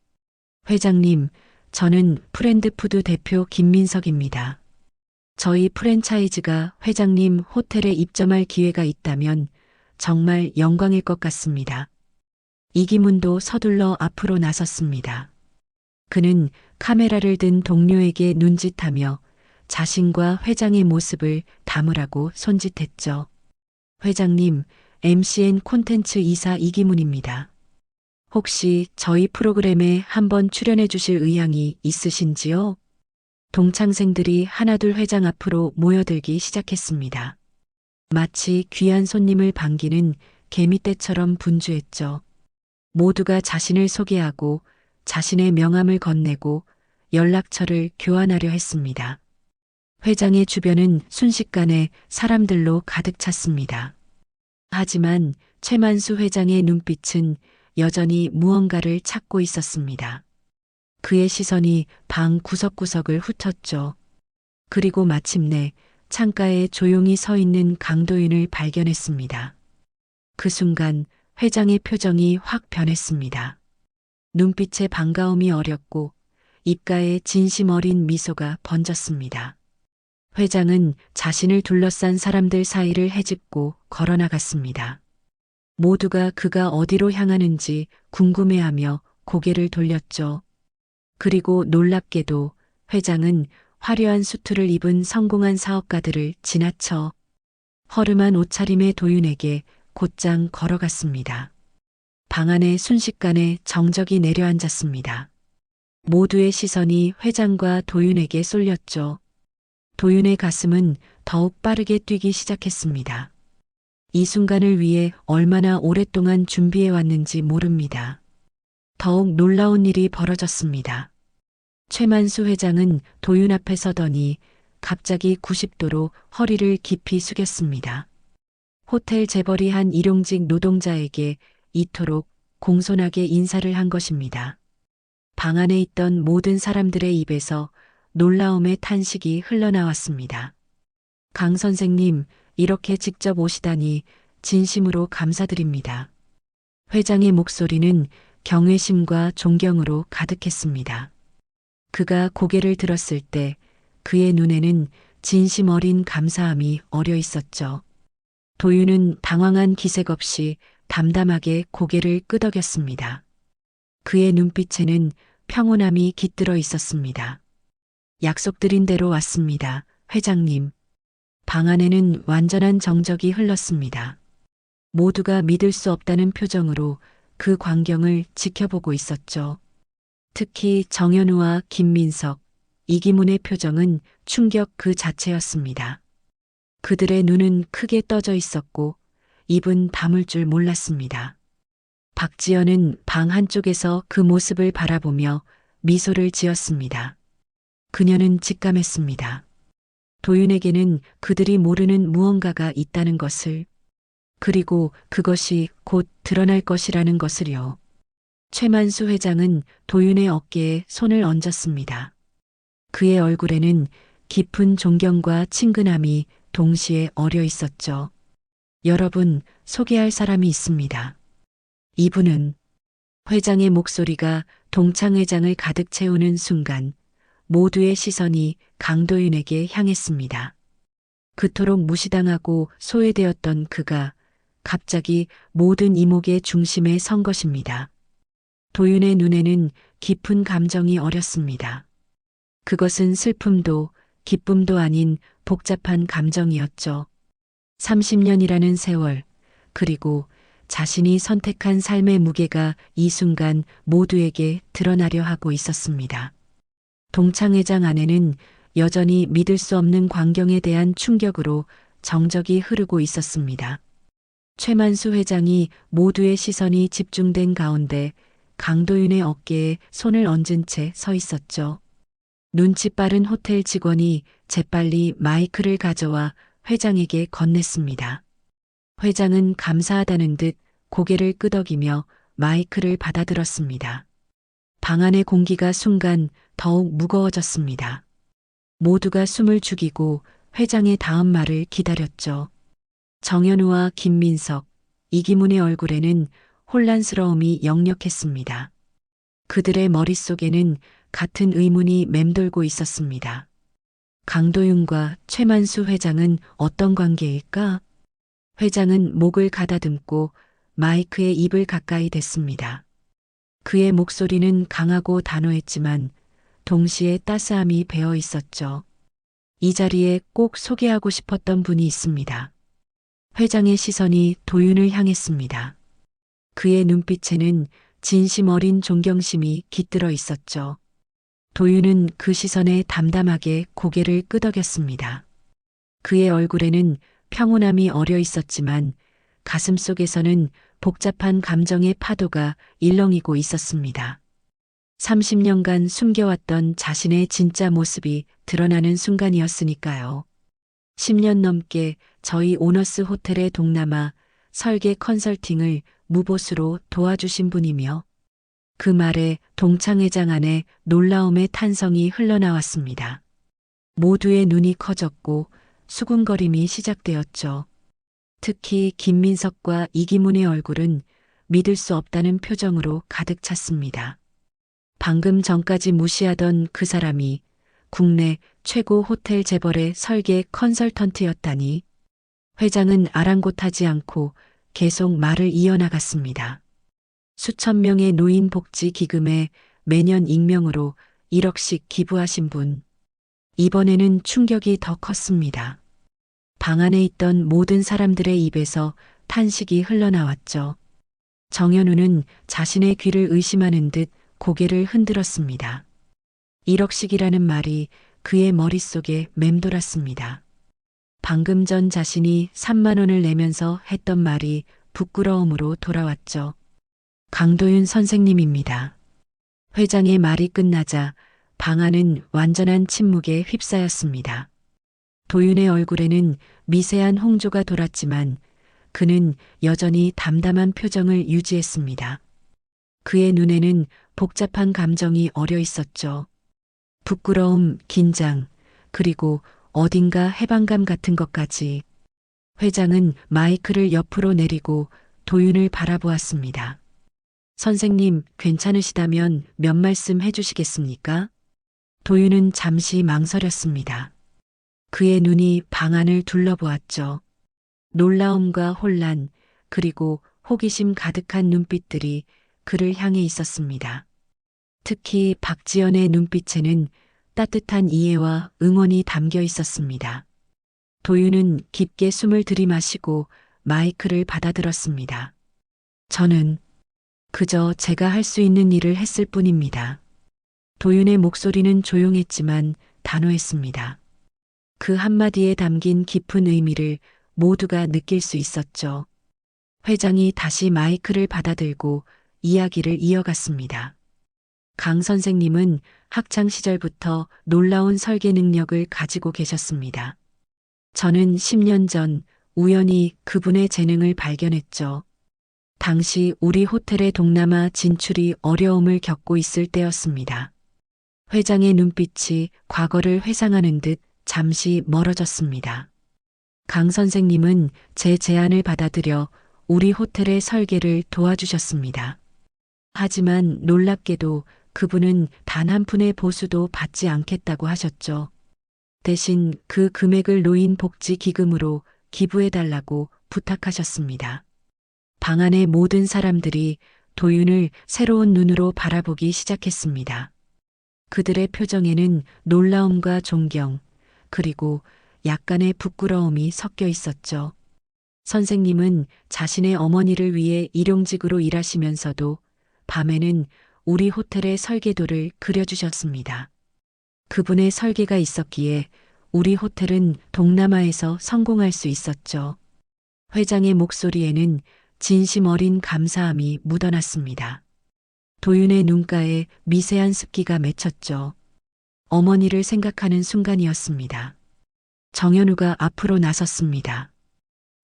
회장님, 저는 프렌드푸드 대표 김민석입니다. 저희 프랜차이즈가 회장님 호텔에 입점할 기회가 있다면 정말 영광일 것 같습니다. 이기문도 서둘러 앞으로 나섰습니다. 그는 카메라를 든 동료에게 눈짓하며 자신과 회장의 모습을 담으라고 손짓했죠. 회장님, MCN 콘텐츠 이사 이기문입니다. 혹시 저희 프로그램에 한번 출연해 주실 의향이 있으신지요? 동창생들이 하나둘 회장 앞으로 모여들기 시작했습니다. 마치 귀한 손님을 반기는 개미떼처럼 분주했죠. 모두가 자신을 소개하고 자신의 명함을 건네고 연락처를 교환하려 했습니다. 회장의 주변은 순식간에 사람들로 가득 찼습니다. 하지만 최만수 회장의 눈빛은 여전히 무언가를 찾고 있었습니다. 그의 시선이 방 구석구석을 훑었죠. 그리고 마침내 창가에 조용히 서 있는 강도윤을 발견했습니다. 그 순간 회장의 표정이 확 변했습니다. 눈빛에 반가움이 어렸고 입가에 진심 어린 미소가 번졌습니다. 회장은 자신을 둘러싼 사람들 사이를 헤집고 걸어나갔습니다. 모두가 그가 어디로 향하는지 궁금해하며 고개를 돌렸죠. 그리고 놀랍게도 회장은 화려한 수트를 입은 성공한 사업가들을 지나쳐 허름한 옷차림의 도윤에게 곧장 걸어갔습니다. 방 안에 순식간에 정적이 내려앉았습니다. 모두의 시선이 회장과 도윤에게 쏠렸죠. 도윤의 가슴은 더욱 빠르게 뛰기 시작했습니다. 이 순간을 위해 얼마나 오랫동안 준비해 왔는지 모릅니다. 더욱 놀라운 일이 벌어졌습니다. 최만수 회장은 도윤 앞에 서더니 갑자기 90도로 허리를 깊이 숙였습니다. 호텔 재벌이 한 일용직 노동자에게 이토록 공손하게 인사를 한 것입니다. 방 안에 있던 모든 사람들의 입에서 놀라움의 탄식이 흘러나왔습니다. 강 선생님, 이렇게 직접 오시다니 진심으로 감사드립니다. 회장의 목소리는 경외심과 존경으로 가득했습니다. 그가 고개를 들었을 때 그의 눈에는 진심 어린 감사함이 어려 있었죠. 도윤은 당황한 기색 없이 담담하게 고개를 끄덕였습니다. 그의 눈빛에는 평온함이 깃들어 있었습니다. 약속드린 대로 왔습니다, 회장님. 방 안에는 완전한 정적이 흘렀습니다. 모두가 믿을 수 없다는 표정으로 그 광경을 지켜보고 있었죠. 특히 정현우와 김민석, 이기문의 표정은 충격 그 자체였습니다. 그들의 눈은 크게 떠져 있었고 입은 다물 줄 몰랐습니다. 박지연은 방 한쪽에서 그 모습을 바라보며 미소를 지었습니다. 그녀는 직감했습니다. 도윤에게는 그들이 모르는 무언가가 있다는 것을, 그리고 그것이 곧 드러날 것이라는 것을요. 최만수 회장은 도윤의 어깨에 손을 얹었습니다. 그의 얼굴에는 깊은 존경과 친근함이 동시에 어려 있었죠. 여러분, 소개할 사람이 있습니다. 이분은, 회장의 목소리가 동창 회장을 가득 채우는 순간 모두의 시선이 강도윤에게 향했습니다. 그토록 무시당하고 소외되었던 그가 갑자기 모든 이목의 중심에 선 것입니다. 도윤의 눈에는 깊은 감정이 어렸습니다. 그것은 슬픔도 기쁨도 아닌 복잡한 감정이었죠. 30년이라는 세월, 그리고 자신이 선택한 삶의 무게가 이 순간 모두에게 드러나려 하고 있었습니다. 동창회장 안에는 여전히 믿을 수 없는 광경에 대한 충격으로 정적이 흐르고 있었습니다. 최만수 회장이 모두의 시선이 집중된 가운데 강도윤의 어깨에 손을 얹은 채 서 있었죠. 눈치 빠른 호텔 직원이 재빨리 마이크를 가져와 회장에게 건넸습니다. 회장은 감사하다는 듯 고개를 끄덕이며 마이크를 받아들었습니다. 방 안의 공기가 순간 더욱 무거워졌습니다. 모두가 숨을 죽이고 회장의 다음 말을 기다렸죠. 정현우와 김민석, 이기문의 얼굴에는 혼란스러움이 역력했습니다. 그들의 머릿속에는 같은 의문이 맴돌고 있었습니다. 강도윤과 최만수 회장은 어떤 관계일까? 회장은 목을 가다듬고 마이크에 입을 가까이 댔습니다. 그의 목소리는 강하고 단호했지만 동시에 따스함이 배어 있었죠. 이 자리에 꼭 소개하고 싶었던 분이 있습니다. 회장의 시선이 도윤을 향했습니다. 그의 눈빛에는 진심 어린 존경심이 깃들어 있었죠. 도윤은 그 시선에 담담하게 고개를 끄덕였습니다. 그의 얼굴에는 평온함이 어려 있었지만 가슴 속에서는 복잡한 감정의 파도가 일렁이고 있었습니다. 30년간 숨겨왔던 자신의 진짜 모습이 드러나는 순간이었으니까요. 10년 넘게 저희 오너스 호텔의 동남아 설계 컨설팅을 무보수로 도와주신 분이며, 그 말에 동창회장 안에 놀라움의 탄성이 흘러나왔습니다. 모두의 눈이 커졌고 수군거림이 시작되었죠. 특히 김민석과 이기문의 얼굴은 믿을 수 없다는 표정으로 가득 찼습니다. 방금 전까지 무시하던 그 사람이 국내 최고 호텔 재벌의 설계 컨설턴트였다니. 회장은 아랑곳하지 않고 계속 말을 이어나갔습니다. 수천 명의 노인 복지 기금에 매년 익명으로 1억씩 기부하신 분. 이번에는 충격이 더 컸습니다. 방 안에 있던 모든 사람들의 입에서 탄식이 흘러나왔죠. 정현우는 자신의 귀를 의심하는 듯 고개를 흔들었습니다. 1억씩이라는 말이 그의 머릿속에 맴돌았습니다. 방금 전 자신이 3만 원을 내면서 했던 말이 부끄러움으로 돌아왔죠. 강도윤 선생님입니다. 회장의 말이 끝나자 방 안은 완전한 침묵에 휩싸였습니다. 도윤의 얼굴에는 미세한 홍조가 돌았지만 그는 여전히 담담한 표정을 유지했습니다. 그의 눈에는 복잡한 감정이 어려 있었죠. 부끄러움, 긴장, 그리고 어딘가 해방감 같은 것까지. 회장은 마이크를 옆으로 내리고 도윤을 바라보았습니다. 선생님, 괜찮으시다면 몇 말씀 해주시겠습니까? 도윤은 잠시 망설였습니다. 그의 눈이 방 안을 둘러보았죠. 놀라움과 혼란, 그리고 호기심 가득한 눈빛들이 그를 향해 있었습니다. 특히 박지연의 눈빛에는 따뜻한 이해와 응원이 담겨 있었습니다. 도윤은 깊게 숨을 들이마시고 마이크를 받아들었습니다. 저는 그저 제가 할 수 있는 일을 했을 뿐입니다. 도윤의 목소리는 조용했지만 단호했습니다. 그 한마디에 담긴 깊은 의미를 모두가 느낄 수 있었죠. 회장이 다시 마이크를 받아들고 이야기를 이어갔습니다. 강 선생님은 학창 시절부터 놀라운 설계 능력을 가지고 계셨습니다. 저는 10년 전 우연히 그분의 재능을 발견했죠. 당시 우리 호텔의 동남아 진출이 어려움을 겪고 있을 때였습니다. 회장의 눈빛이 과거를 회상하는 듯 잠시 멀어졌습니다. 강 선생님은 제 제안을 받아들여 우리 호텔의 설계를 도와주셨습니다. 하지만 놀랍게도 그분은 단 한 푼의 보수도 받지 않겠다고 하셨죠. 대신 그 금액을 노인 복지 기금으로 기부해달라고 부탁하셨습니다. 방 안의 모든 사람들이 도윤을 새로운 눈으로 바라보기 시작했습니다. 그들의 표정에는 놀라움과 존경, 그리고 약간의 부끄러움이 섞여 있었죠. 선생님은 자신의 어머니를 위해 일용직으로 일하시면서도 밤에는 우리 호텔의 설계도를 그려주셨습니다. 그분의 설계가 있었기에 우리 호텔은 동남아에서 성공할 수 있었죠. 회장의 목소리에는 진심 어린 감사함이 묻어났습니다. 도윤의 눈가에 미세한 습기가 맺혔죠. 어머니를 생각하는 순간이었습니다. 정현우가 앞으로 나섰습니다.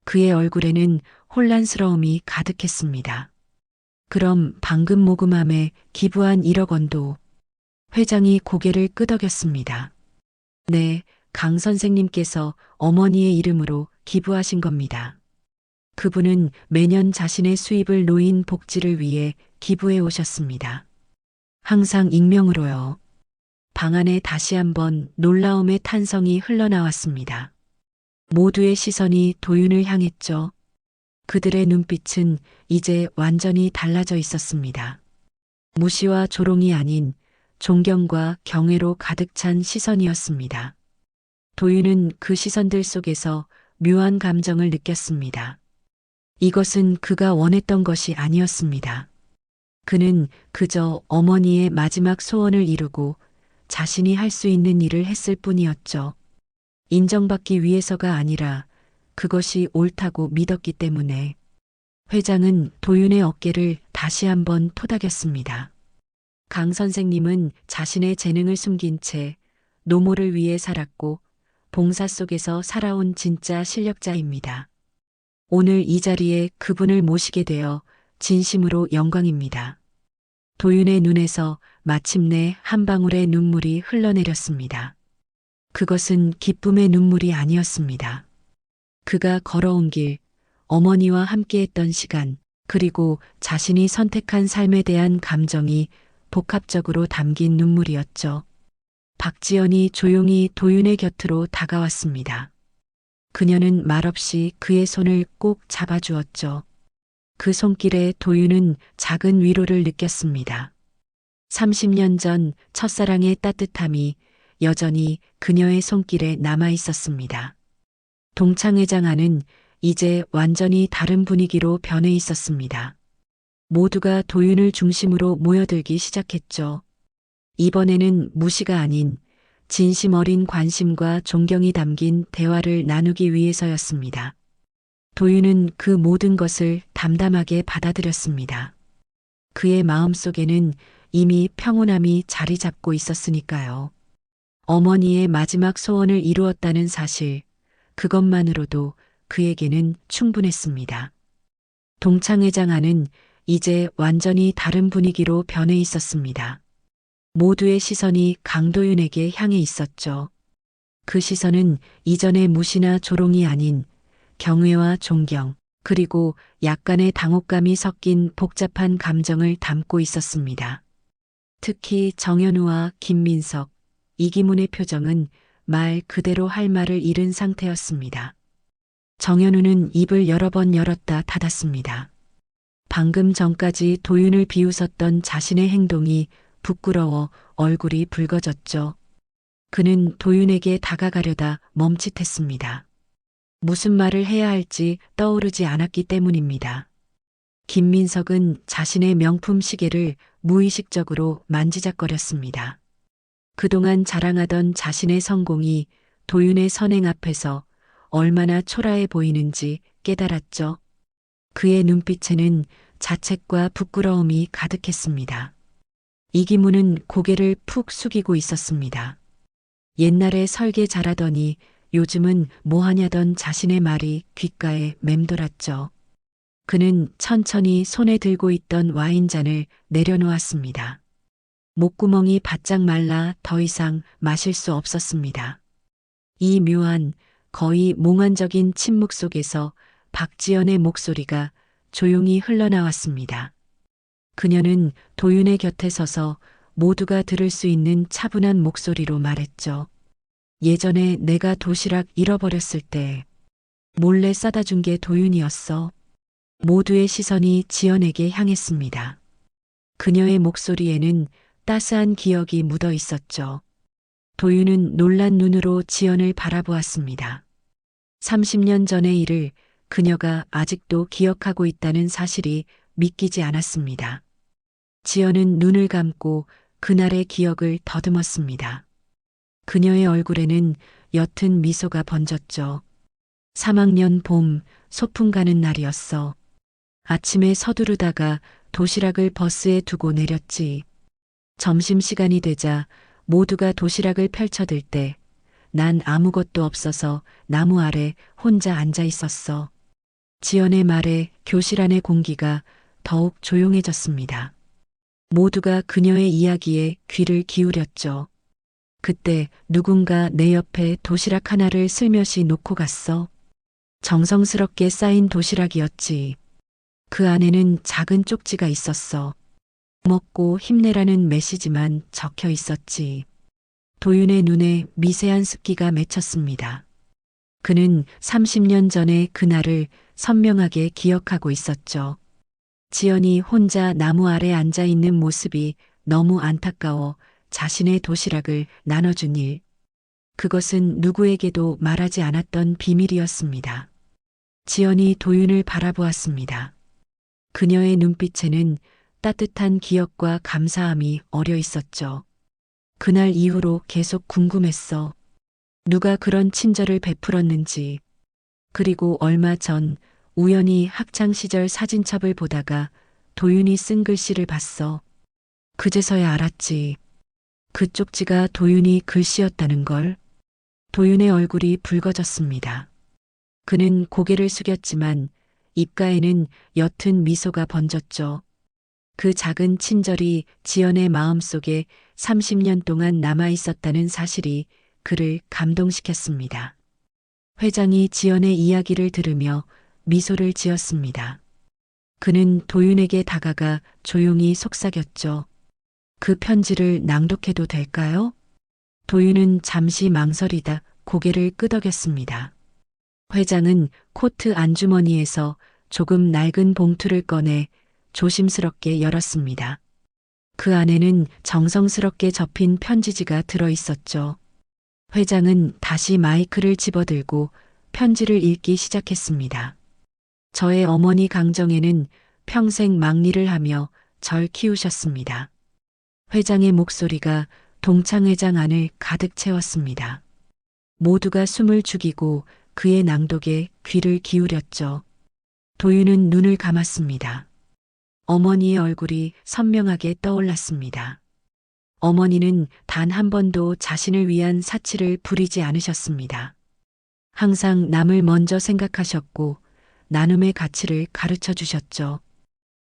그의 얼굴에는 혼란스러움이 가득했습니다. 그럼 방금 모금함에 기부한 1억 원도. 회장이 고개를 끄덕였습니다. 네, 강 선생님께서 어머니의 이름으로 기부하신 겁니다. 그분은 매년 자신의 수입을 노인 복지를 위해 기부해 오셨습니다. 항상 익명으로요. 방 안에 다시 한번 놀라움의 탄성이 흘러나왔습니다. 모두의 시선이 도윤을 향했죠. 그들의 눈빛은 이제 완전히 달라져 있었습니다. 무시와 조롱이 아닌 존경과 경애로 가득 찬 시선이었습니다. 도윤은 그 시선들 속에서 묘한 감정을 느꼈습니다. 이것은 그가 원했던 것이 아니었습니다. 그는 그저 어머니의 마지막 소원을 이루고 자신이 할 수 있는 일을 했을 뿐이었죠. 인정받기 위해서가 아니라 그것이 옳다고 믿었기 때문에. 회장은 도윤의 어깨를 다시 한번 토닥였습니다. 강 선생님은 자신의 재능을 숨긴 채 노모를 위해 살았고 봉사 속에서 살아온 진짜 실력자입니다. 오늘 이 자리에 그분을 모시게 되어 진심으로 영광입니다. 도윤의 눈에서 마침내 한 방울의 눈물이 흘러내렸습니다. 그것은 기쁨의 눈물이 아니었습니다. 그가 걸어온 길, 어머니와 함께했던 시간, 그리고 자신이 선택한 삶에 대한 감정이 복합적으로 담긴 눈물이었죠. 박지연이 조용히 도윤의 곁으로 다가왔습니다. 그녀는 말없이 그의 손을 꼭 잡아주었죠. 그 손길에 도윤은 작은 위로를 느꼈습니다. 30년 전 첫사랑의 따뜻함이 여전히 그녀의 손길에 남아 있었습니다. 동창회장 안은 이제 완전히 다른 분위기로 변해 있었습니다. 모두가 도윤을 중심으로 모여들기 시작했죠. 이번에는 무시가 아닌 진심 어린 관심과 존경이 담긴 대화를 나누기 위해서였습니다. 도윤은 그 모든 것을 담담하게 받아들였습니다. 그의 마음속에는 이미 평온함이 자리 잡고 있었으니까요. 어머니의 마지막 소원을 이루었다는 사실, 그것만으로도 그에게는 충분했습니다. 동창회장 안은 이제 완전히 다른 분위기로 변해 있었습니다. 모두의 시선이 강도윤에게 향해 있었죠. 그 시선은 이전의 무시나 조롱이 아닌 경외와 존경, 그리고 약간의 당혹감이 섞인 복잡한 감정을 담고 있었습니다. 특히 정현우와 김민석, 이기문의 표정은 말 그대로 할 말을 잃은 상태였습니다. 정현우는 입을 여러 번 열었다 닫았습니다. 방금 전까지 도윤을 비웃었던 자신의 행동이 부끄러워 얼굴이 붉어졌죠. 그는 도윤에게 다가가려다 멈칫했습니다. 무슨 말을 해야 할지 떠오르지 않았기 때문입니다. 김민석은 자신의 명품 시계를 무의식적으로 만지작거렸습니다. 그동안 자랑하던 자신의 성공이 도윤의 선행 앞에서 얼마나 초라해 보이는지 깨달았죠. 그의 눈빛에는 자책과 부끄러움이 가득했습니다. 이기문은 고개를 푹 숙이고 있었습니다. 옛날에 설계 잘하더니 요즘은 뭐하냐던 자신의 말이 귓가에 맴돌았죠. 그는 천천히 손에 들고 있던 와인잔을 내려놓았습니다. 목구멍이 바짝 말라 더 이상 마실 수 없었습니다. 이 묘한, 거의 몽환적인 침묵 속에서 박지연의 목소리가 조용히 흘러나왔습니다. 그녀는 도윤의 곁에 서서 모두가 들을 수 있는 차분한 목소리로 말했죠. 예전에 내가 도시락 잃어버렸을 때 몰래 싸다 준 게 도윤이었어. 모두의 시선이 지연에게 향했습니다. 그녀의 목소리에는 따스한 기억이 묻어 있었죠. 도윤은 놀란 눈으로 지연을 바라보았습니다. 30년 전의 일을 그녀가 아직도 기억하고 있다는 사실이 믿기지 않았습니다. 지연은 눈을 감고 그날의 기억을 더듬었습니다. 그녀의 얼굴에는 옅은 미소가 번졌죠. 3학년 봄 소풍 가는 날이었어. 아침에 서두르다가 도시락을 버스에 두고 내렸지. 점심시간이 되자 모두가 도시락을 펼쳐들 때 난 아무것도 없어서 나무 아래 혼자 앉아 있었어. 지연의 말에 교실 안의 공기가 더욱 조용해졌습니다. 모두가 그녀의 이야기에 귀를 기울였죠. 그때 누군가 내 옆에 도시락 하나를 슬며시 놓고 갔어. 정성스럽게 쌓인 도시락이었지. 그 안에는 작은 쪽지가 있었어. 먹고 힘내라는 메시지만 적혀 있었지. 도윤의 눈에 미세한 습기가 맺혔습니다. 그는 30년 전의 그날을 선명하게 기억하고 있었죠. 지연이 혼자 나무 아래 앉아 있는 모습이 너무 안타까워 자신의 도시락을 나눠준 일. 그것은 누구에게도 말하지 않았던 비밀이었습니다. 지연이 도윤을 바라보았습니다. 그녀의 눈빛에는 따뜻한 기억과 감사함이 어려 있었죠. 그날 이후로 계속 궁금했어. 누가 그런 친절을 베풀었는지. 그리고 얼마 전 우연히 학창시절 사진첩을 보다가 도윤이 쓴 글씨를 봤어. 그제서야 알았지. 그 쪽지가 도윤이 글씨였다는 걸. 도윤의 얼굴이 붉어졌습니다. 그는 고개를 숙였지만 입가에는 옅은 미소가 번졌죠. 그 작은 친절이 지연의 마음속에 30년 동안 남아 있었다는 사실이 그를 감동시켰습니다. 회장이 지연의 이야기를 들으며 미소를 지었습니다. 그는 도윤에게 다가가 조용히 속삭였죠. 그 편지를 낭독해도 될까요? 도윤은 잠시 망설이다 고개를 끄덕였습니다. 회장은 코트 안주머니에서 조금 낡은 봉투를 꺼내 조심스럽게 열었습니다. 그 안에는 정성스럽게 접힌 편지지가 들어 있었죠. 회장은 다시 마이크를 집어들고 편지를 읽기 시작했습니다. 저의 어머니 강정애는 평생 막리를 하며 절 키우셨습니다. 회장의 목소리가 동창회장 안을 가득 채웠습니다. 모두가 숨을 죽이고 그의 낭독에 귀를 기울였죠. 도윤은 눈을 감았습니다. 어머니의 얼굴이 선명하게 떠올랐습니다. 어머니는 단 한 번도 자신을 위한 사치를 부리지 않으셨습니다. 항상 남을 먼저 생각하셨고 나눔의 가치를 가르쳐 주셨죠.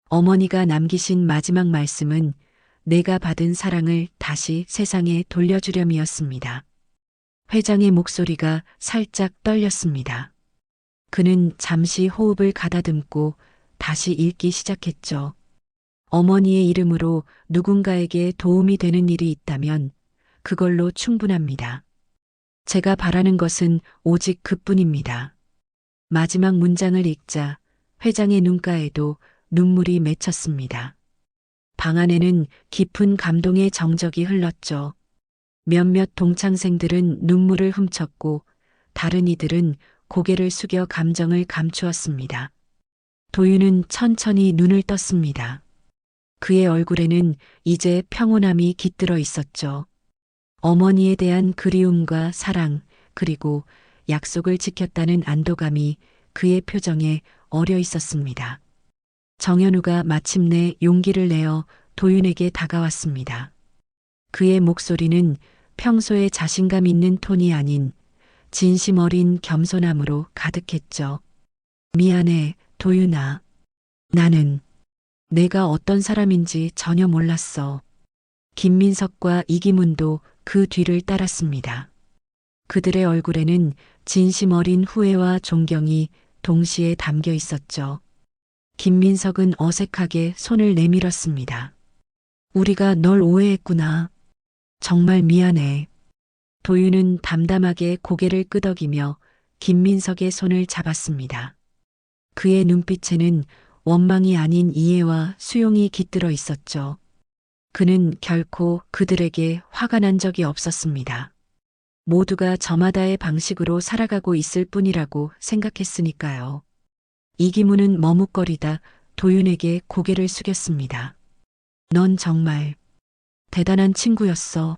어머니가 남기신 마지막 말씀은 내가 받은 사랑을 다시 세상에 돌려주렴이었습니다. 회장의 목소리가 살짝 떨렸습니다. 그는 잠시 호흡을 가다듬고 다시 읽기 시작했죠. 어머니의 이름으로 누군가에게 도움이 되는 일이 있다면 그걸로 충분합니다. 제가 바라는 것은 오직 그뿐입니다. 마지막 문장을 읽자 회장의 눈가에도 눈물이 맺혔습니다. 방 안에는 깊은 감동의 정적이 흘렀죠. 몇몇 동창생들은 눈물을 훔쳤고 다른 이들은 고개를 숙여 감정을 감추었습니다. 도윤은 천천히 눈을 떴습니다. 그의 얼굴에는 이제 평온함이 깃들어 있었죠. 어머니에 대한 그리움과 사랑, 그리고 약속을 지켰다는 안도감이 그의 표정에 어려 있었습니다. 정현우가 마침내 용기를 내어 도윤에게 다가왔습니다. 그의 목소리는 평소의 자신감 있는 톤이 아닌 진심 어린 겸손함으로 가득했죠. 미안해, 도윤아. 나는 내가 어떤 사람인지 전혀 몰랐어. 김민석과 이기문도 그 뒤를 따랐습니다. 그들의 얼굴에는 진심 어린 후회와 존경이 동시에 담겨 있었죠. 김민석은 어색하게 손을 내밀었습니다. 우리가 널 오해했구나. 정말 미안해. 도윤은 담담하게 고개를 끄덕이며 김민석의 손을 잡았습니다. 그의 눈빛에는 원망이 아닌 이해와 수용이 깃들어 있었죠. 그는 결코 그들에게 화가 난 적이 없었습니다. 모두가 저마다의 방식으로 살아가고 있을 뿐이라고 생각했으니까요. 이기문은 머뭇거리다 도윤에게 고개를 숙였습니다. 넌 정말 대단한 친구였어.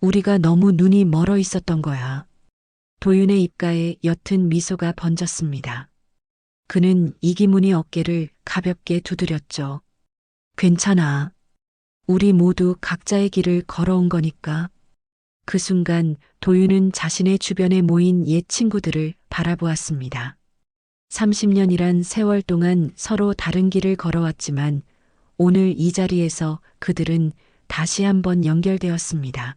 우리가 너무 눈이 멀어 있었던 거야. 도윤의 입가에 옅은 미소가 번졌습니다. 그는 이기문의 어깨를 가볍게 두드렸죠. 괜찮아. 우리 모두 각자의 길을 걸어온 거니까. 그 순간 도윤은 자신의 주변에 모인 옛 친구들을 바라보았습니다. 30년이란 세월 동안 서로 다른 길을 걸어왔지만 오늘 이 자리에서 그들은 다시 한번 연결되었습니다.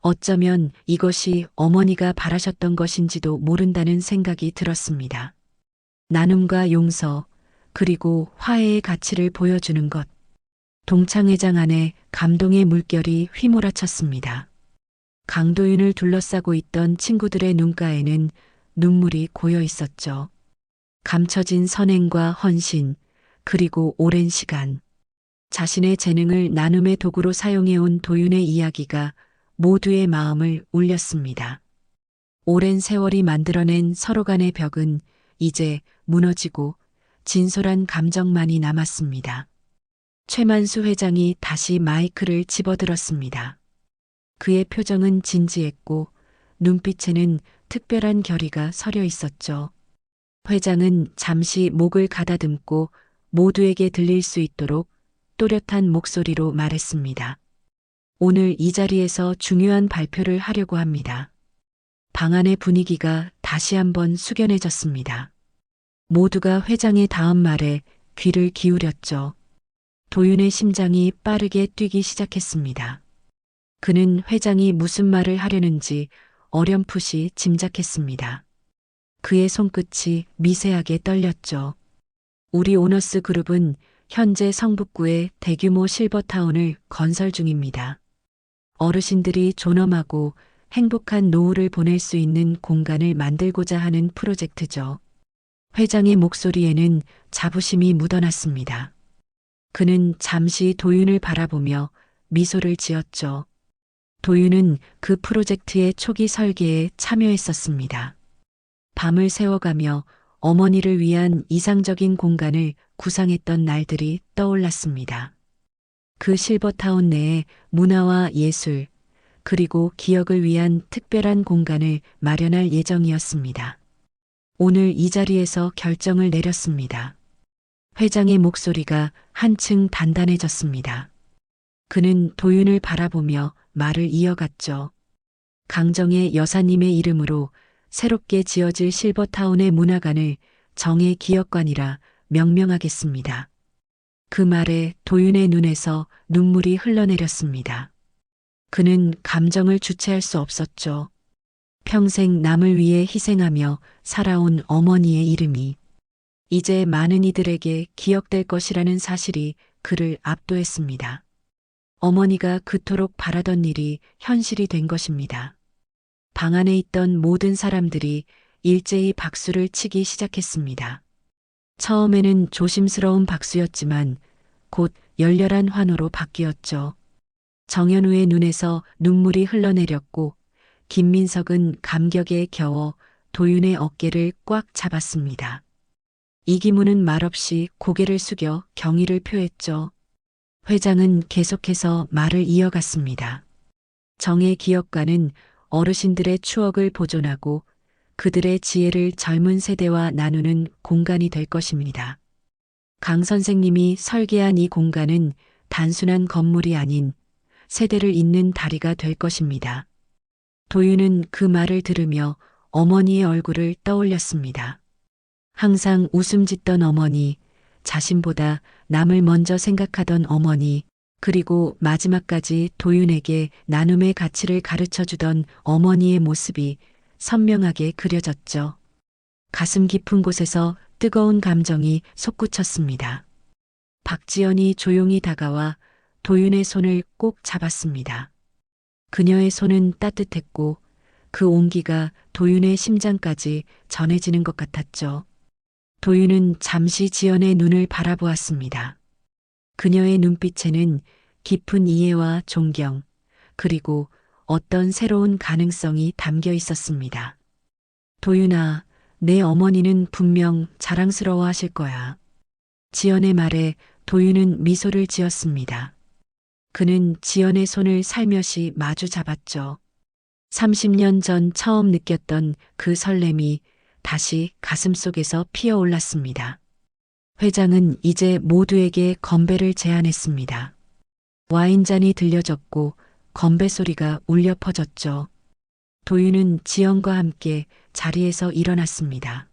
어쩌면 이것이 어머니가 바라셨던 것인지도 모른다는 생각이 들었습니다. 나눔과 용서, 그리고 화해의 가치를 보여주는 것. 동창회장 안에 감동의 물결이 휘몰아쳤습니다. 강도윤을 둘러싸고 있던 친구들의 눈가에는 눈물이 고여 있었죠. 감춰진 선행과 헌신, 그리고 오랜 시간. 자신의 재능을 나눔의 도구로 사용해온 도윤의 이야기가 모두의 마음을 울렸습니다. 오랜 세월이 만들어낸 서로 간의 벽은 이제 무너지고 진솔한 감정만이 남았습니다. 최만수 회장이 다시 마이크를 집어들었습니다. 그의 표정은 진지했고 눈빛에는 특별한 결의가 서려 있었죠. 회장은 잠시 목을 가다듬고 모두에게 들릴 수 있도록 또렷한 목소리로 말했습니다. 오늘 이 자리에서 중요한 발표를 하려고 합니다. 방 안의 분위기가 다시 한번 숙연해졌습니다. 모두가 회장의 다음 말에 귀를 기울였죠. 도윤의 심장이 빠르게 뛰기 시작했습니다. 그는 회장이 무슨 말을 하려는지 어렴풋이 짐작했습니다. 그의 손끝이 미세하게 떨렸죠. 우리 오너스 그룹은 현재 성북구에 대규모 실버타운을 건설 중입니다. 어르신들이 존엄하고 행복한 노후를 보낼 수 있는 공간을 만들고자 하는 프로젝트죠. 회장의 목소리에는 자부심이 묻어났습니다. 그는 잠시 도윤을 바라보며 미소를 지었죠. 도윤은 그 프로젝트의 초기 설계에 참여했었습니다. 밤을 새워가며 어머니를 위한 이상적인 공간을 구상했던 날들이 떠올랐습니다. 그 실버타운 내에 문화와 예술, 그리고 기억을 위한 특별한 공간을 마련할 예정이었습니다. 오늘 이 자리에서 결정을 내렸습니다. 회장의 목소리가 한층 단단해졌습니다. 그는 도윤을 바라보며 말을 이어갔죠. 강정의 여사님의 이름으로 새롭게 지어질 실버타운의 문화관을 정의 기억관이라 명명하겠습니다. 그 말에 도윤의 눈에서 눈물이 흘러내렸습니다. 그는 감정을 주체할 수 없었죠. 평생 남을 위해 희생하며 살아온 어머니의 이름이 이제 많은 이들에게 기억될 것이라는 사실이 그를 압도했습니다. 어머니가 그토록 바라던 일이 현실이 된 것입니다. 방 안에 있던 모든 사람들이 일제히 박수를 치기 시작했습니다. 처음에는 조심스러운 박수였지만 곧 열렬한 환호로 바뀌었죠. 정현우의 눈에서 눈물이 흘러내렸고 김민석은 감격에 겨워 도윤의 어깨를 꽉 잡았습니다. 이기문은 말없이 고개를 숙여 경의를 표했죠. 회장은 계속해서 말을 이어갔습니다. 정의 기업가는 어르신들의 추억을 보존하고 그들의 지혜를 젊은 세대와 나누는 공간이 될 것입니다. 강 선생님이 설계한 이 공간은 단순한 건물이 아닌 세대를 잇는 다리가 될 것입니다. 도윤은 그 말을 들으며 어머니의 얼굴을 떠올렸습니다. 항상 웃음 짓던 어머니, 자신보다 남을 먼저 생각하던 어머니, 그리고 마지막까지 도윤에게 나눔의 가치를 가르쳐 주던 어머니의 모습이 선명하게 그려졌죠. 가슴 깊은 곳에서 뜨거운 감정이 솟구쳤습니다. 박지연이 조용히 다가와 도윤의 손을 꼭 잡았습니다. 그녀의 손은 따뜻했고 그 온기가 도윤의 심장까지 전해지는 것 같았죠. 도윤은 잠시 지연의 눈을 바라보았습니다. 그녀의 눈빛에는 깊은 이해와 존경, 그리고 어떤 새로운 가능성이 담겨 있었습니다. 도윤아, 내 어머니는 분명 자랑스러워 하실 거야. 지연의 말에 도윤은 미소를 지었습니다. 그는 지연의 손을 살며시 마주 잡았죠. 30년 전 처음 느꼈던 그 설렘이 다시 가슴속에서 피어올랐습니다. 회장은 이제 모두에게 건배를 제안했습니다. 와인잔이 들려졌고 건배 소리가 울려 퍼졌죠. 도윤은 지연과 함께 자리에서 일어났습니다.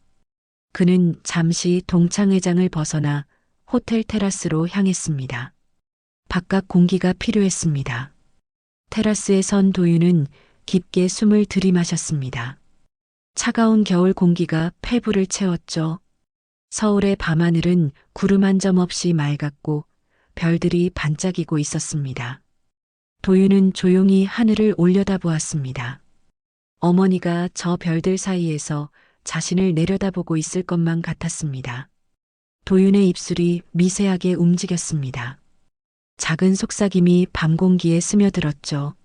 그는 잠시 동창회장을 벗어나 호텔 테라스로 향했습니다. 바깥 공기가 필요했습니다. 테라스에 선 도윤은 깊게 숨을 들이마셨습니다. 차가운 겨울 공기가 폐부를 채웠죠. 서울의 밤하늘은 구름 한 점 없이 맑았고 별들이 반짝이고 있었습니다. 도윤은 조용히 하늘을 올려다보았습니다. 어머니가 저 별들 사이에서 자신을 내려다보고 있을 것만 같았습니다. 도윤의 입술이 미세하게 움직였습니다. 작은 속삭임이 밤 공기에 스며들었죠.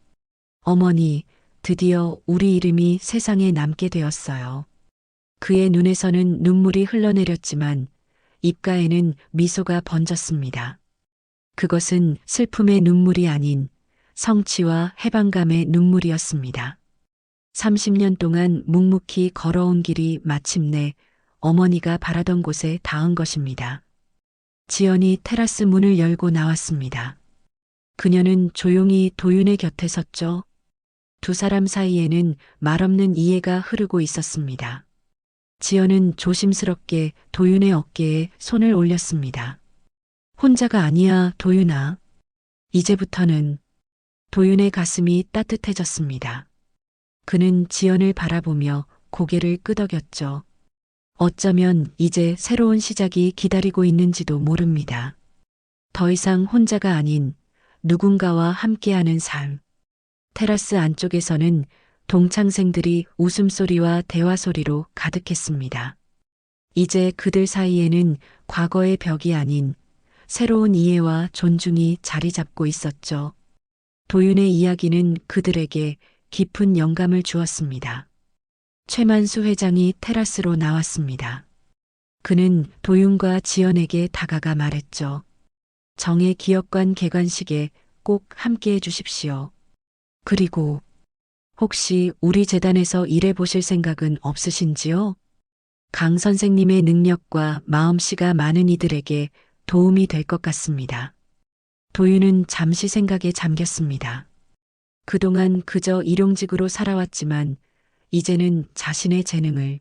어머니, 드디어 우리 이름이 세상에 남게 되었어요. 그의 눈에서는 눈물이 흘러내렸지만 입가에는 미소가 번졌습니다. 그것은 슬픔의 눈물이 아닌 성취와 해방감의 눈물이었습니다. 30년 동안 묵묵히 걸어온 길이 마침내 어머니가 바라던 곳에 닿은 것입니다. 지연이 테라스 문을 열고 나왔습니다. 그녀는 조용히 도윤의 곁에 섰죠. 두 사람 사이에는 말없는 이해가 흐르고 있었습니다. 지연은 조심스럽게 도윤의 어깨에 손을 올렸습니다. 혼자가 아니야, 도윤아. 이제부터는. 도윤의 가슴이 따뜻해졌습니다. 그는 지연을 바라보며 고개를 끄덕였죠. 어쩌면 이제 새로운 시작이 기다리고 있는지도 모릅니다. 더 이상 혼자가 아닌 누군가와 함께하는 삶. 테라스 안쪽에서는 동창생들이 웃음소리와 대화소리로 가득했습니다. 이제 그들 사이에는 과거의 벽이 아닌 새로운 이해와 존중이 자리 잡고 있었죠. 도윤의 이야기는 그들에게 깊은 영감을 주었습니다. 최만수 회장이 테라스로 나왔습니다. 그는 도윤과 지연에게 다가가 말했죠. 정의 기업관 개관식에 꼭 함께해 주십시오. 그리고 혹시 우리 재단에서 일해보실 생각은 없으신지요? 강 선생님의 능력과 마음씨가 많은 이들에게 도움이 될 것 같습니다. 도윤은 잠시 생각에 잠겼습니다. 그동안 그저 일용직으로 살아왔지만 이제는 자신의 재능을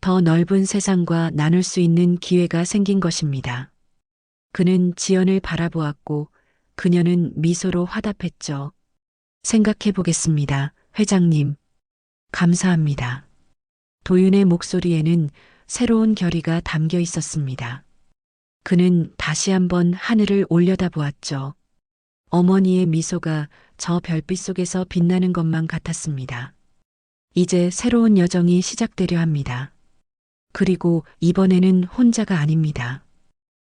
더 넓은 세상과 나눌 수 있는 기회가 생긴 것입니다. 그는 지연을 바라보았고 그녀는 미소로 화답했죠. 생각해 보겠습니다, 회장님. 감사합니다. 도윤의 목소리에는 새로운 결의가 담겨 있었습니다. 그는 다시 한번 하늘을 올려다보았죠. 어머니의 미소가 저 별빛 속에서 빛나는 것만 같았습니다. 이제 새로운 여정이 시작되려 합니다. 그리고 이번에는 혼자가 아닙니다.